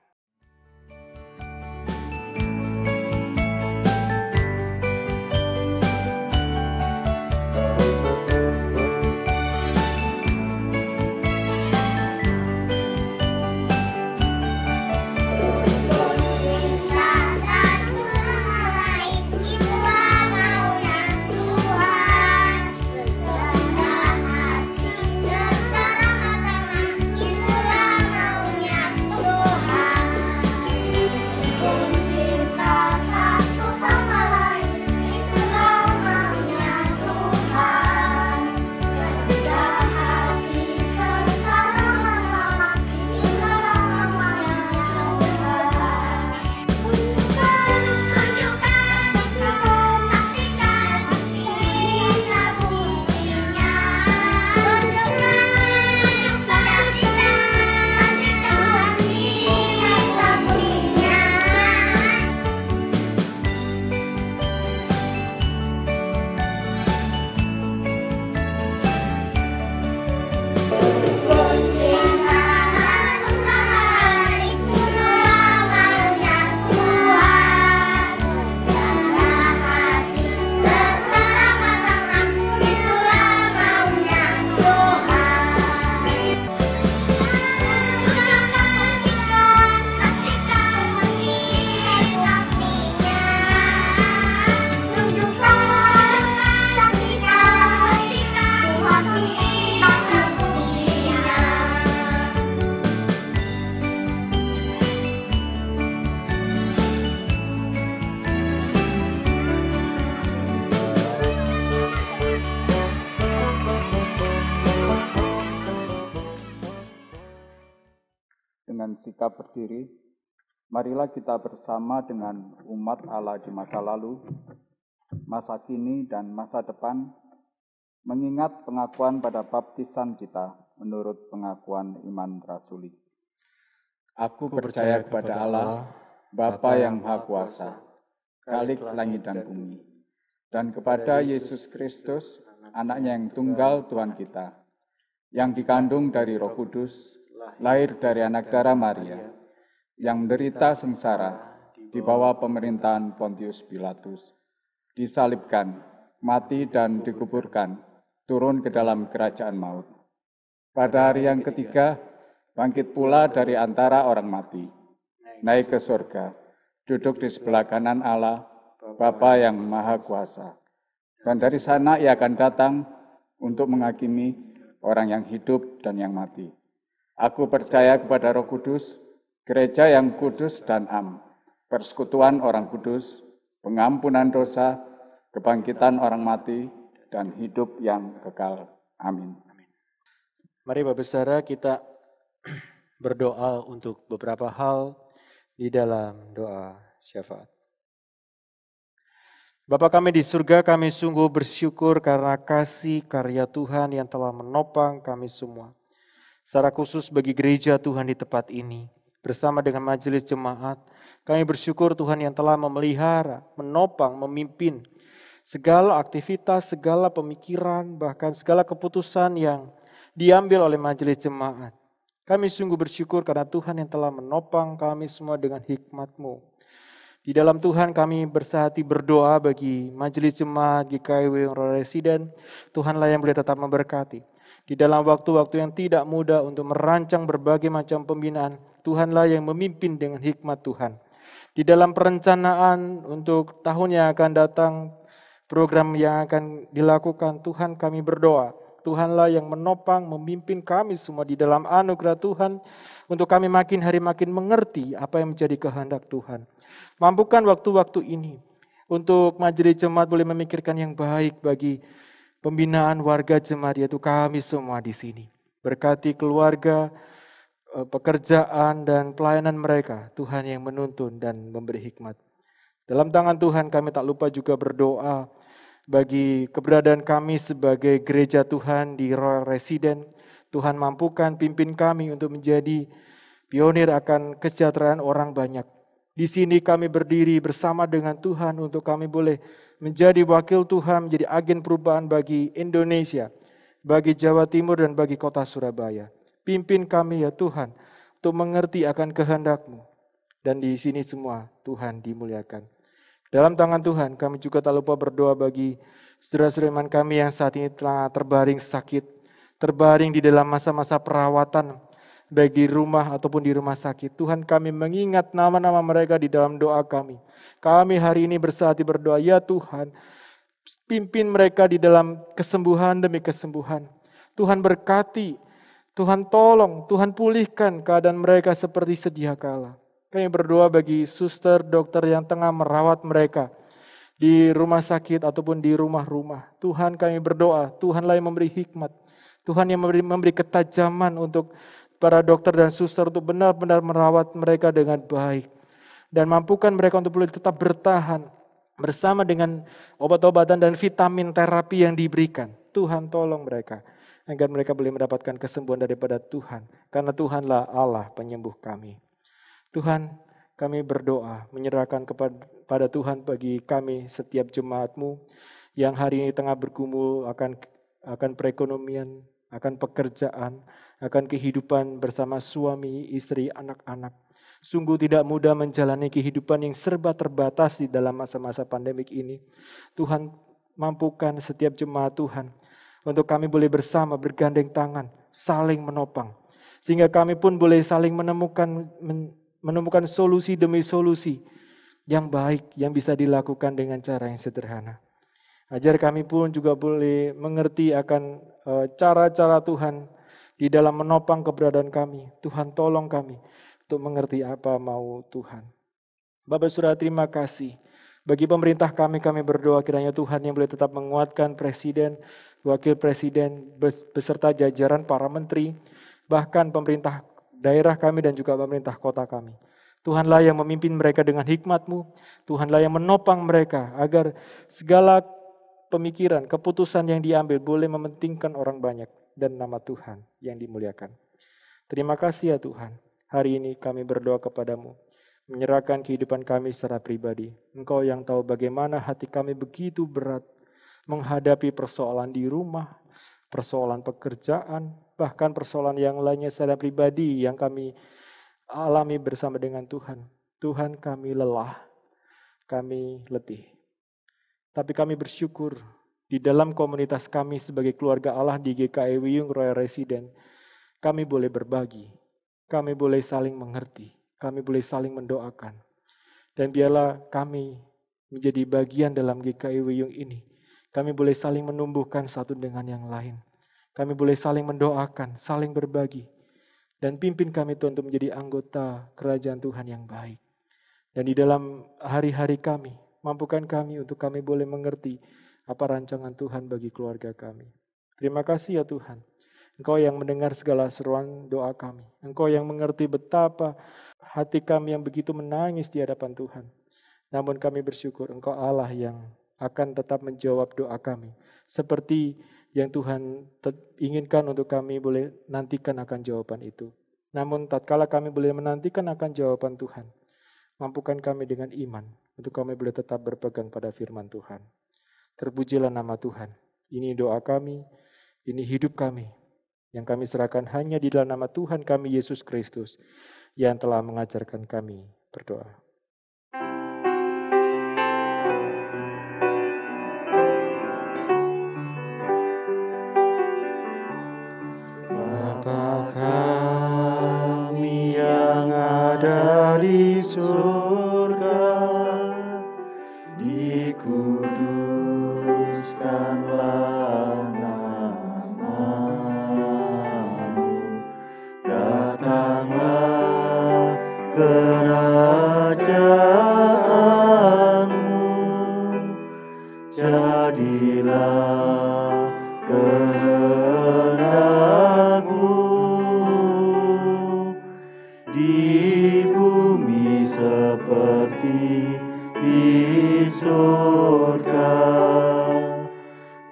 Dengan sikap berdiri, marilah kita bersama dengan umat Allah di masa lalu, masa kini, dan masa depan, mengingat pengakuan pada baptisan kita menurut pengakuan iman rasuli. Aku percaya kepada Allah, Bapa yang Maha Kuasa, Khalik langit dan bumi, dan kepada Yesus Kristus, Anaknya yang tunggal Tuhan kita, yang dikandung dari Roh Kudus, lahir dari anak darah Maria, yang menderita sengsara di bawah pemerintahan Pontius Pilatus, disalibkan, mati dan dikuburkan, turun ke dalam kerajaan maut. Pada hari yang ketiga, bangkit pula dari antara orang mati, naik ke surga, duduk di sebelah kanan Allah, Bapa yang Maha Kuasa. Dan dari sana ia akan datang untuk menghakimi orang yang hidup dan yang mati. Aku percaya kepada Roh Kudus, gereja yang kudus dan am, persekutuan orang kudus, pengampunan dosa, kebangkitan orang mati, dan hidup yang kekal. Amin. Mari Bapak Saudara kita berdoa untuk beberapa hal di dalam doa syafaat. Bapa kami di surga, kami sungguh bersyukur karena kasih karya Tuhan yang telah menopang kami semua. Secara khusus bagi gereja Tuhan di tempat ini, bersama dengan majelis jemaat, kami bersyukur Tuhan yang telah memelihara, menopang, memimpin segala aktivitas, segala pemikiran, bahkan segala keputusan yang diambil oleh majelis jemaat. Kami sungguh bersyukur karena Tuhan yang telah menopang kami semua dengan hikmat-Mu. Di dalam Tuhan kami bersehati berdoa bagi majelis jemaat GKI Wiyung Royal Resident. Tuhanlah yang boleh tetap memberkati. Di dalam waktu-waktu yang tidak mudah untuk merancang berbagai macam pembinaan, Tuhanlah yang memimpin dengan hikmat Tuhan. Di dalam perencanaan untuk tahun yang akan datang, program yang akan dilakukan, Tuhan kami berdoa. Tuhanlah yang menopang, memimpin kami semua di dalam anugerah Tuhan, untuk kami makin hari makin mengerti apa yang menjadi kehendak Tuhan. Mampukan waktu-waktu ini untuk majelis jemaat boleh memikirkan yang baik bagi pembinaan warga jemaat, yaitu kami semua di sini. Berkati keluarga, pekerjaan dan pelayanan mereka, Tuhan yang menuntun dan memberi hikmat. Dalam tangan Tuhan kami tak lupa juga berdoa bagi keberadaan kami sebagai gereja Tuhan di Royal Resident. Tuhan mampukan pimpin kami untuk menjadi pionir akan kesejahteraan orang banyak. Di sini kami berdiri bersama dengan Tuhan untuk kami boleh menjadi wakil Tuhan, menjadi agen perubahan bagi Indonesia, bagi Jawa Timur dan bagi kota Surabaya. Pimpin kami ya Tuhan untuk mengerti akan kehendak-Mu. Dan di sini semua Tuhan dimuliakan. Dalam tangan Tuhan kami juga tak lupa berdoa bagi saudara-saudara iman kami yang saat ini telah terbaring sakit, terbaring di dalam masa-masa perawatan, baik di rumah ataupun di rumah sakit. Tuhan kami mengingat nama-nama mereka di dalam doa kami. Kami hari ini bersehati berdoa, ya Tuhan, pimpin mereka di dalam kesembuhan demi kesembuhan. Tuhan berkati, Tuhan tolong, Tuhan pulihkan keadaan mereka seperti sedia kala. Kami berdoa bagi suster, dokter yang tengah merawat mereka di rumah sakit ataupun di rumah-rumah. Tuhan kami berdoa, Tuhanlah yang memberi hikmat. Tuhan yang memberi ketajaman untuk para dokter dan suster untuk benar-benar merawat mereka dengan baik. Dan mampukan mereka untuk boleh tetap bertahan bersama dengan obat-obatan dan vitamin terapi yang diberikan. Tuhan tolong mereka agar mereka boleh mendapatkan kesembuhan daripada Tuhan. Karena Tuhanlah Allah penyembuh kami. Tuhan, kami berdoa menyerahkan kepada Tuhan bagi kami setiap jemaat-Mu yang hari ini tengah bergumul akan perekonomian, akan pekerjaan, akan kehidupan bersama suami, istri, anak-anak. Sungguh tidak mudah menjalani kehidupan yang serba terbatas di dalam masa-masa pandemik ini. Tuhan, mampukan setiap jemaat Tuhan untuk kami boleh bersama bergandeng tangan, saling menopang. Sehingga kami pun boleh saling menemukan solusi demi solusi yang baik yang bisa dilakukan dengan cara yang sederhana. Ajar kami pun juga boleh mengerti akan cara-cara Tuhan di dalam menopang keberadaan kami. Tuhan tolong kami untuk mengerti apa mau Tuhan. Bapak Surah terima kasih. Bagi pemerintah kami berdoa kiranya Tuhan yang boleh tetap menguatkan presiden, wakil presiden, beserta jajaran para menteri, bahkan pemerintah daerah kami dan juga pemerintah kota kami. Tuhanlah yang memimpin mereka dengan hikmat-Mu. Tuhanlah yang menopang mereka agar segala pemikiran, keputusan yang diambil boleh mementingkan orang banyak dan nama Tuhan yang dimuliakan. Terima kasih ya Tuhan. Hari ini kami berdoa kepadamu, menyerahkan kehidupan kami secara pribadi. Engkau yang tahu bagaimana hati kami begitu berat menghadapi persoalan di rumah, persoalan pekerjaan, bahkan persoalan yang lainnya secara pribadi yang kami alami bersama dengan Tuhan. Tuhan, kami lelah, kami letih. Tapi kami bersyukur di dalam komunitas kami sebagai keluarga Allah di GKI Wiyung Royal Resident, kami boleh berbagi, kami boleh saling mengerti, kami boleh saling mendoakan. Dan biarlah kami menjadi bagian dalam GKI Wiyung ini. Kami boleh saling menumbuhkan satu dengan yang lain. Kami boleh saling mendoakan, saling berbagi. Dan pimpin kami Tuhan untuk menjadi anggota kerajaan Tuhan yang baik. Dan di dalam hari-hari kami, mampukan kami untuk kami boleh mengerti apa rancangan Tuhan bagi keluarga kami. Terima kasih ya Tuhan. Engkau yang mendengar segala seruan doa kami. Engkau yang mengerti betapa hati kami yang begitu menangis di hadapan Tuhan. Namun kami bersyukur Engkau Allah yang akan tetap menjawab doa kami. Seperti yang Tuhan inginkan untuk kami boleh nantikan akan jawaban itu. Namun tatkala kami boleh menantikan akan jawaban Tuhan, mampukan kami dengan iman untuk kami boleh tetap berpegang pada firman Tuhan. Terpujilah nama Tuhan. Ini doa kami, ini hidup kami, yang kami serahkan hanya di dalam nama Tuhan kami Yesus Kristus, yang telah mengajarkan kami berdoa. Bapa kami yang ada di surga, dikuduskanlah nama-Mu, datanglah kerajaan-Mu, jadilah kehendak-Mu di bumi seperti di surga.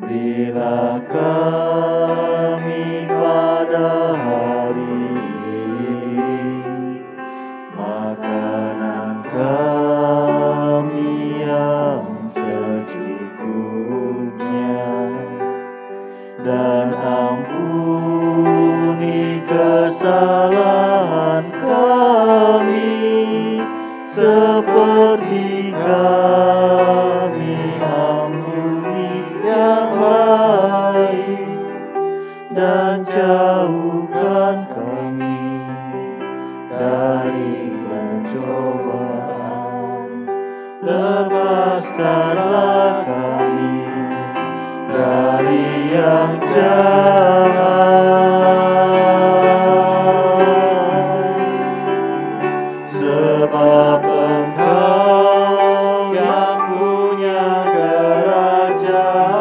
Berilah kami pada hari ini makanan kami yang secukupnya, dan ampuni kesalahan kami seperti kami ampuni yang lain, dan jauhkan kami dari pencobaan. Lepaskanlah kami dari yang jahat, sebab Engkau yang punya kerajaan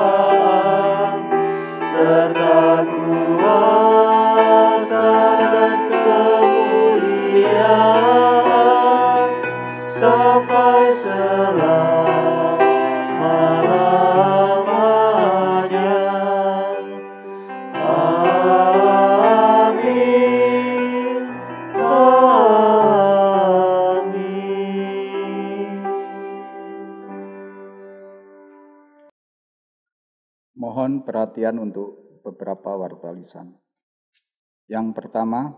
serta kuasa dan kemuliaan sampai selama-lamanya. Amin. Amin. Mohon perhatian untuk beberapa warta lisan. Yang pertama,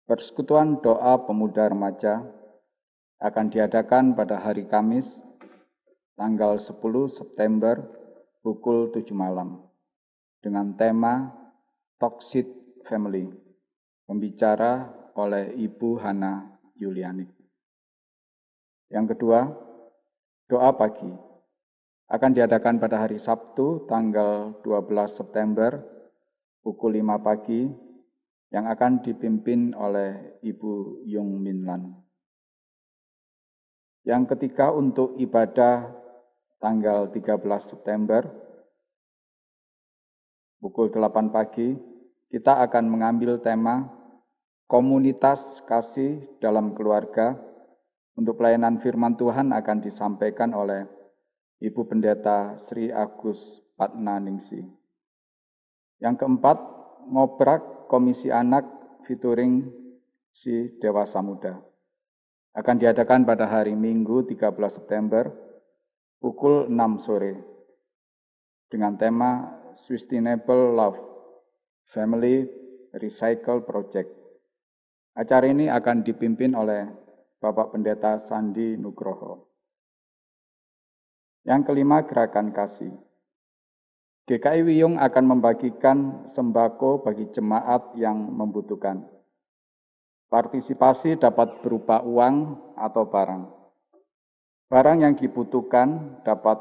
persekutuan doa pemuda remaja akan diadakan pada hari Kamis, tanggal 10 September pukul 7 malam dengan tema Toxic Family, pembicara oleh Ibu Hana Yulianik. Yang kedua, doa pagi akan diadakan pada hari Sabtu tanggal 12 September pukul 5 pagi yang akan dipimpin oleh Ibu Yung Minlan. Yang ketiga, untuk ibadah tanggal 13 September pukul 8 pagi, kita akan mengambil tema komunitas kasih dalam keluarga. Untuk pelayanan firman Tuhan akan disampaikan oleh Ibu Pendeta Sri Agus Patnaningsi. Yang keempat, ngobrak Komisi Anak featuring si Dewasa Muda akan diadakan pada hari Minggu 13 September pukul 6 sore dengan tema Sustainable Love Family Recycle Project. Acara ini akan dipimpin oleh Bapak Pendeta Sandi Nugroho. Yang kelima, gerakan kasih. GKI Wiyung akan membagikan sembako bagi jemaat yang membutuhkan. Partisipasi dapat berupa uang atau barang. Barang yang dibutuhkan dapat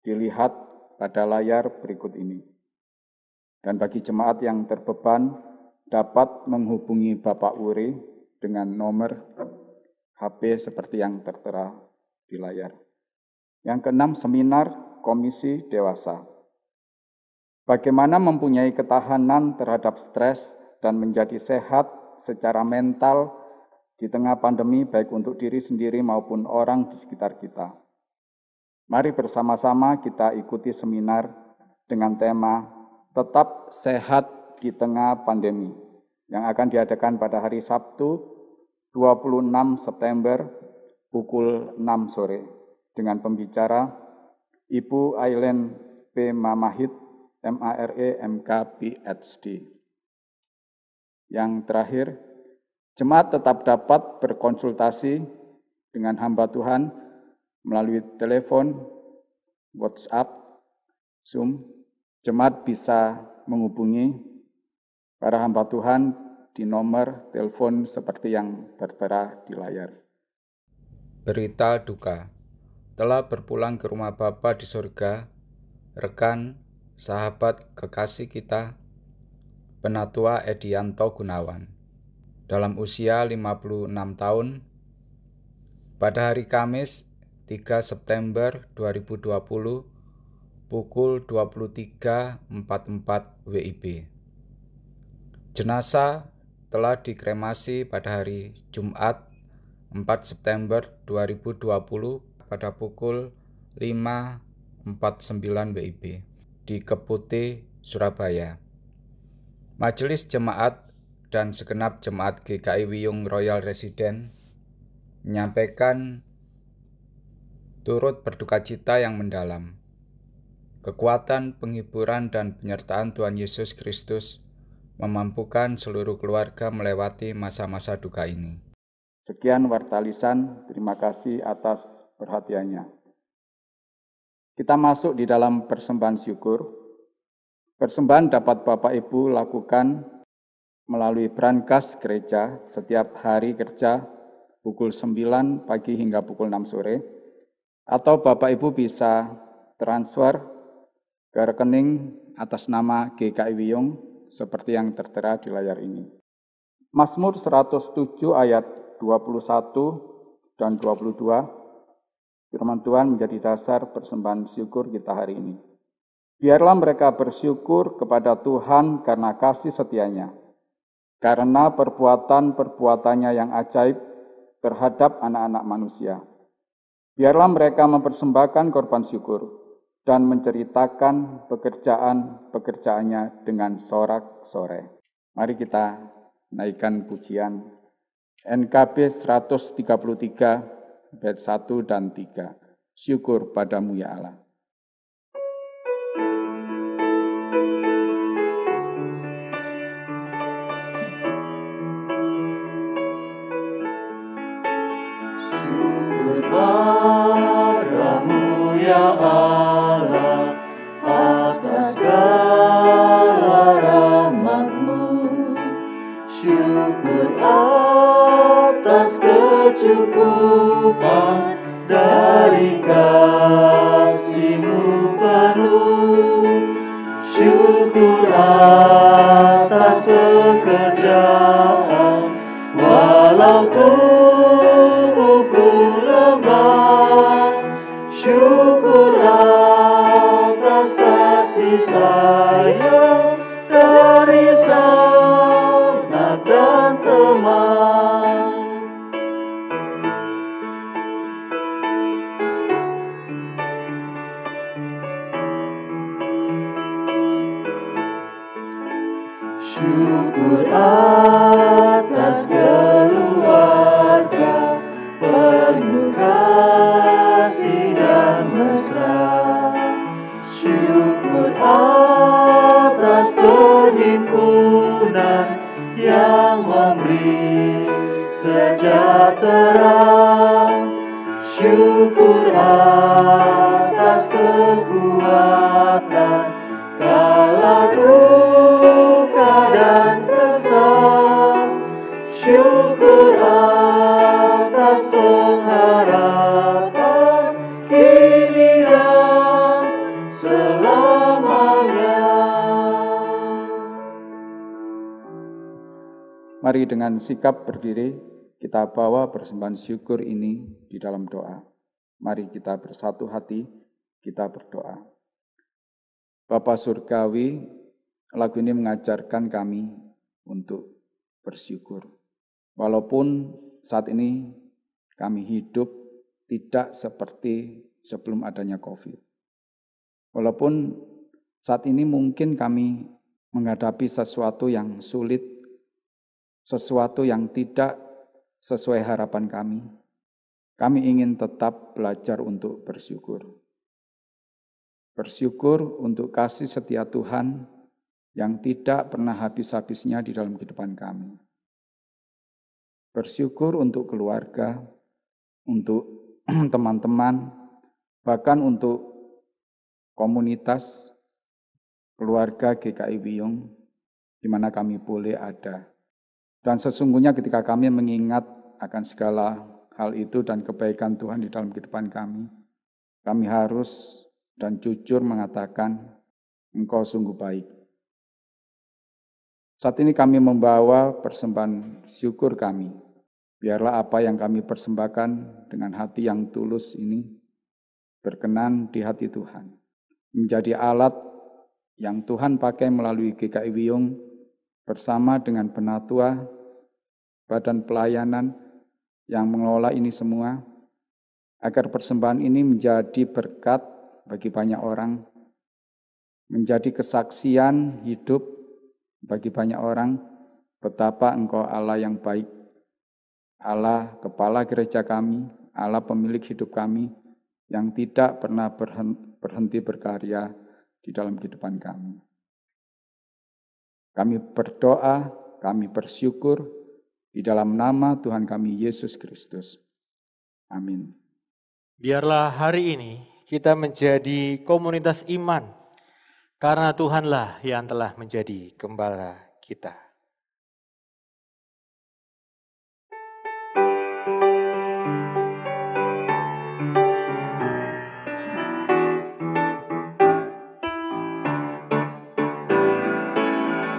dilihat pada layar berikut ini. Dan bagi jemaat yang terbeban dapat menghubungi Bapak Uri dengan nomor HP seperti yang tertera di layar. Yang keenam, seminar Komisi Dewasa. Bagaimana mempunyai ketahanan terhadap stres dan menjadi sehat secara mental di tengah pandemi baik untuk diri sendiri maupun orang di sekitar kita. Mari bersama-sama kita ikuti seminar dengan tema Tetap Sehat di Tengah Pandemi yang akan diadakan pada hari Sabtu 26 September pukul 6 sore dengan pembicara Ibu Aileen P. Mamahit, MARE, MK, PhD. Yang terakhir, jemaat tetap dapat berkonsultasi dengan hamba Tuhan melalui telepon, WhatsApp, Zoom. Jemaat bisa menghubungi para hamba Tuhan di nomor telepon seperti yang tertera di layar. Berita duka, telah berpulang ke rumah Bapa di surga, rekan, sahabat, kekasih kita, Penatua Edianto Gunawan. Dalam usia 56 tahun, pada hari Kamis 3 September 2020, pukul 23.44 WIB. Jenazah telah dikremasi pada hari Jumat 4 September 2020 pada pukul 5.49 WIB di Keputih, Surabaya. Majelis Jemaat dan segenap Jemaat GKI Wiyung Royal Resident menyampaikan turut berduka cita yang mendalam. Kekuatan, penghiburan, dan penyertaan Tuhan Yesus Kristus memampukan seluruh keluarga melewati masa-masa duka ini. Sekian warta lisan, terima kasih atas perhatiannya. Kita masuk di dalam persembahan syukur. Persembahan dapat Bapak Ibu lakukan melalui brankas gereja setiap hari kerja pukul 9 pagi hingga pukul 6 sore, atau Bapak Ibu bisa transfer ke rekening atas nama GKI Wiyung seperti yang tertera di layar ini. Mazmur 107 ayat 21 dan 22, firman Tuhan menjadi dasar persembahan syukur kita hari ini. Biarlah mereka bersyukur kepada Tuhan karena kasih setianya, karena perbuatan-perbuatannya yang ajaib terhadap anak-anak manusia. Biarlah mereka mempersembahkan korban syukur dan menceritakan pekerjaan-pekerjaannya dengan sorak-sorai. Mari kita naikkan pujian NKB 133 bait 1 dan 3. Syukur padamu ya Allah. Syukur padamu ya Allah atas segala rahmat-Mu. Syukur atas kecukupan dari kasih-Mu penuh. Syukur atas pekerjaan walau tubuhku lemah. Syukur atas kasih sayang dari sanak dan teman. Syukur atas keluarga penuh kasih dan mesra. Syukur atas perhimpunan yang memberi sejahtera. Syukur atas kekuatan kala duka dan kesal. Syukur atas pengharapan Mari dengan sikap berdiri kita bawa persembahan syukur ini di dalam doa. Mari kita bersatu hati, kita berdoa. Bapa Surgawi, lagu ini mengajarkan kami untuk bersyukur. Walaupun saat ini kami hidup tidak seperti sebelum adanya COVID. Walaupun saat ini mungkin kami menghadapi sesuatu yang sulit, sesuatu yang tidak sesuai harapan kami ingin tetap belajar untuk bersyukur. Bersyukur untuk kasih setia Tuhan yang tidak pernah habis-habisnya di dalam kehidupan kami. Bersyukur untuk keluarga, untuk teman-teman, bahkan untuk komunitas, keluarga GKI Wiyung, di mana kami boleh ada. Dan sesungguhnya ketika kami mengingat akan segala hal itu dan kebaikan Tuhan di dalam kehidupan kami harus dan jujur mengatakan, Engkau sungguh baik. Saat ini kami membawa persembahan syukur kami. Biarlah apa yang kami persembahkan dengan hati yang tulus ini berkenan di hati Tuhan. Menjadi alat yang Tuhan pakai melalui GKI Wiyung bersama dengan penatua, badan pelayanan yang mengelola ini semua, agar persembahan ini menjadi berkat bagi banyak orang, menjadi kesaksian hidup bagi banyak orang betapa Engkau Allah yang baik, Allah kepala gereja kami, Allah pemilik hidup kami yang tidak pernah berhenti berkarya di dalam kehidupan kami. Kami berdoa, kami bersyukur di dalam nama Tuhan kami Yesus Kristus. Amin. Biarlah hari ini kita menjadi komunitas iman, karena Tuhanlah yang telah menjadi gembala kita.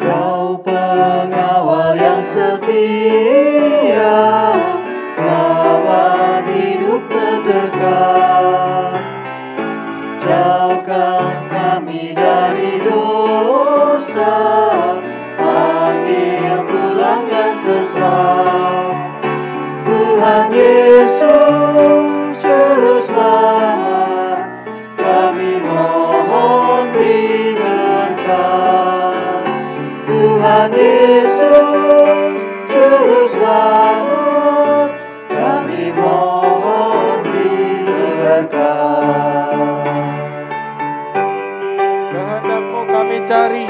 Kau pengawal yang setia, kawan hidup terdekat. Jauhkan kami dari dosa, panggil pulang yang sesat. Tuhan Yesus, Juru Selamat, kami mohon beri berkat. Tuhan Yesus, Juru Selamat, kami mohon beri berkat. Kehendak-Mu kami cari,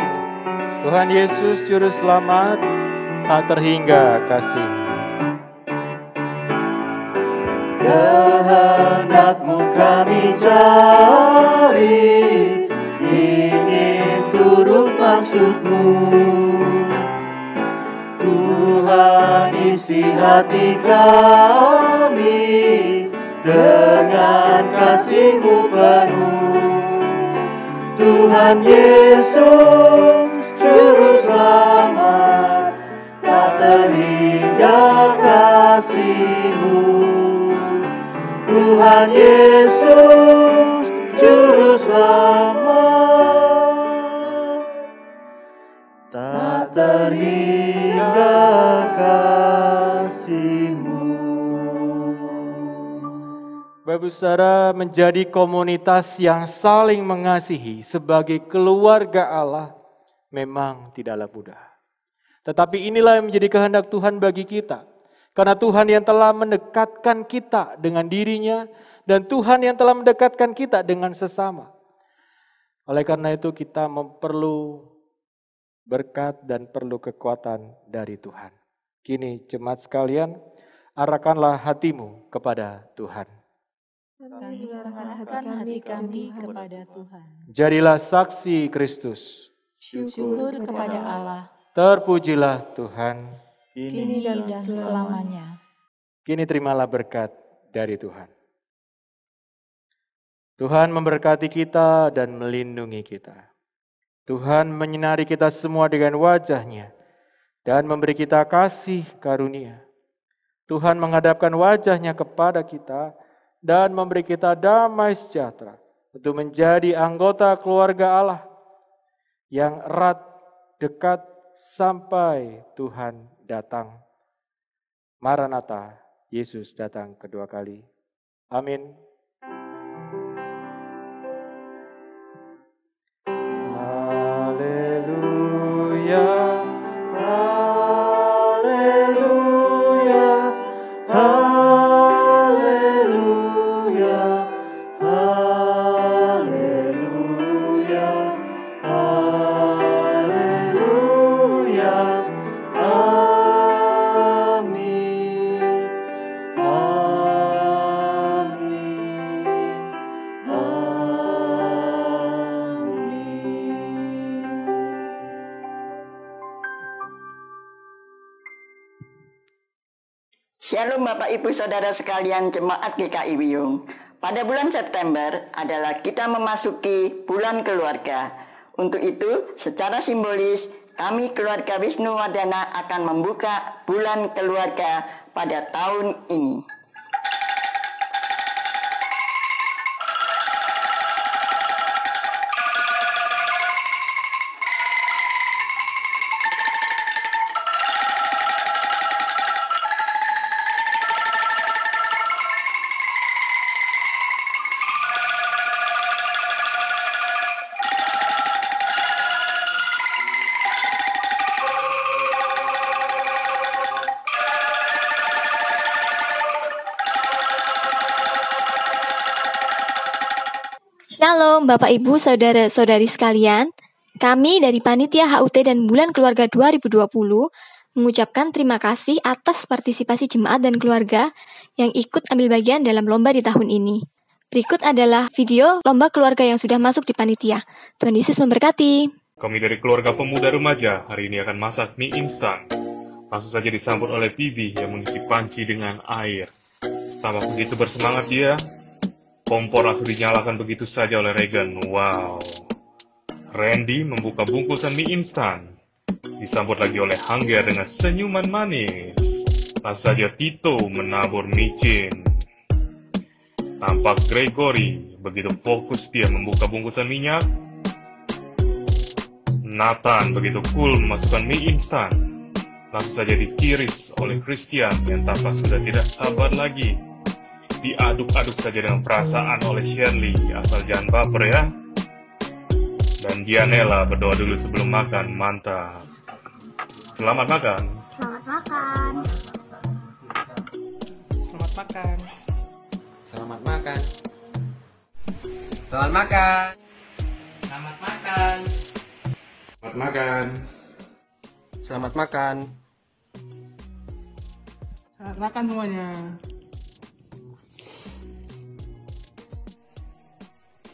Tuhan Yesus Juru Selamat, tak terhingga kasih. Kehendak-Mu kami cari, ingin turut maksud-Mu. Tuhan isi hati kami dengan kasih-Mu penuh. Tuhan Yesus, Juru Selamat, tak terhingga kasih-Mu. Tuhan Yesus, Juru Selamat, tak terhingga kasih-Mu. Bapak Saudara, menjadi komunitas yang saling mengasihi sebagai keluarga Allah memang tidaklah mudah. Tetapi inilah yang menjadi kehendak Tuhan bagi kita. Karena Tuhan yang telah mendekatkan kita dengan dirinya dan Tuhan yang telah mendekatkan kita dengan sesama. Oleh karena itu kita perlu berkat dan perlu kekuatan dari Tuhan. Kini jemaat sekalian, arahkanlah hatimu kepada Tuhan. Kami mengarahkan hati kami kepada Tuhan. Jadilah saksi Kristus. Syukur kepada Allah, Terpujilah Tuhan. kini dan selamanya. Kini terimalah berkat dari Tuhan. Tuhan memberkati kita dan melindungi kita. Tuhan menyinari kita semua dengan wajah-Nya dan memberi kita kasih karunia. Tuhan menghadapkan wajah-Nya kepada kita dan memberi kita damai sejahtera untuk menjadi anggota keluarga Allah yang erat, dekat sampai Tuhan datang. Maranatha, Yesus datang kedua kali. Amin. Haleluya, Haleluya, haleluya, haleluya, haleluya, amin, amin, amin. Shalom Bapak Ibu Saudara sekalian Jemaat GKI Wiyung. Pada bulan September adalah kita memasuki bulan keluarga. Untuk itu, secara simbolis, kami keluarga Wisnu Wardana akan membuka bulan keluarga pada tahun ini. Shalom Bapak Ibu Saudara-saudari sekalian. Kami dari Panitia HUT dan Bulan Keluarga 2020 mengucapkan terima kasih atas partisipasi jemaat dan keluarga yang ikut ambil bagian dalam lomba di tahun ini. Berikut adalah video lomba keluarga yang sudah masuk di panitia. Tuhan Yesus memberkati. Kami dari keluarga pemuda remaja hari ini akan masak mie instan. Langsung saja disambut oleh Bibi yang mengisi panci dengan air. Tampak begitu bersemangat dia. Kompor langsung dinyalakan begitu saja oleh Regan. Wow. Randy membuka bungkusan mie instan. Disambut lagi oleh Hangger dengan senyuman manis. Langsung saja Tito menabur micin. Tampak Gregory begitu fokus dia membuka bungkusan minyak. Nathan begitu cool memasukkan mie instan. Langsung saja dikiris oleh Christian yang tampak sudah tidak sabar lagi. Diaduk-aduk saja dengan perasaan oleh Shirley, asal jangan baper ya. Dan Dianella berdoa dulu sebelum makan, mantap. Selamat makan. Selamat makan. Selamat makan. Selamat makan. Selamat makan. Selamat makan. Selamat makan. Selamat makan. Selamat makan semuanya.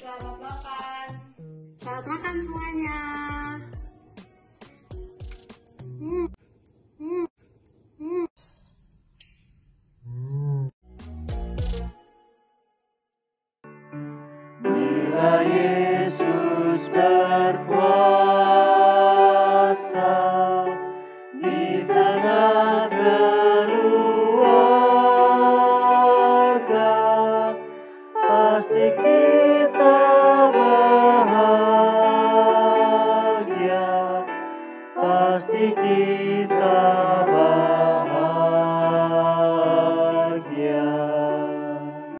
Selamat makan. Selamat makan semuanya.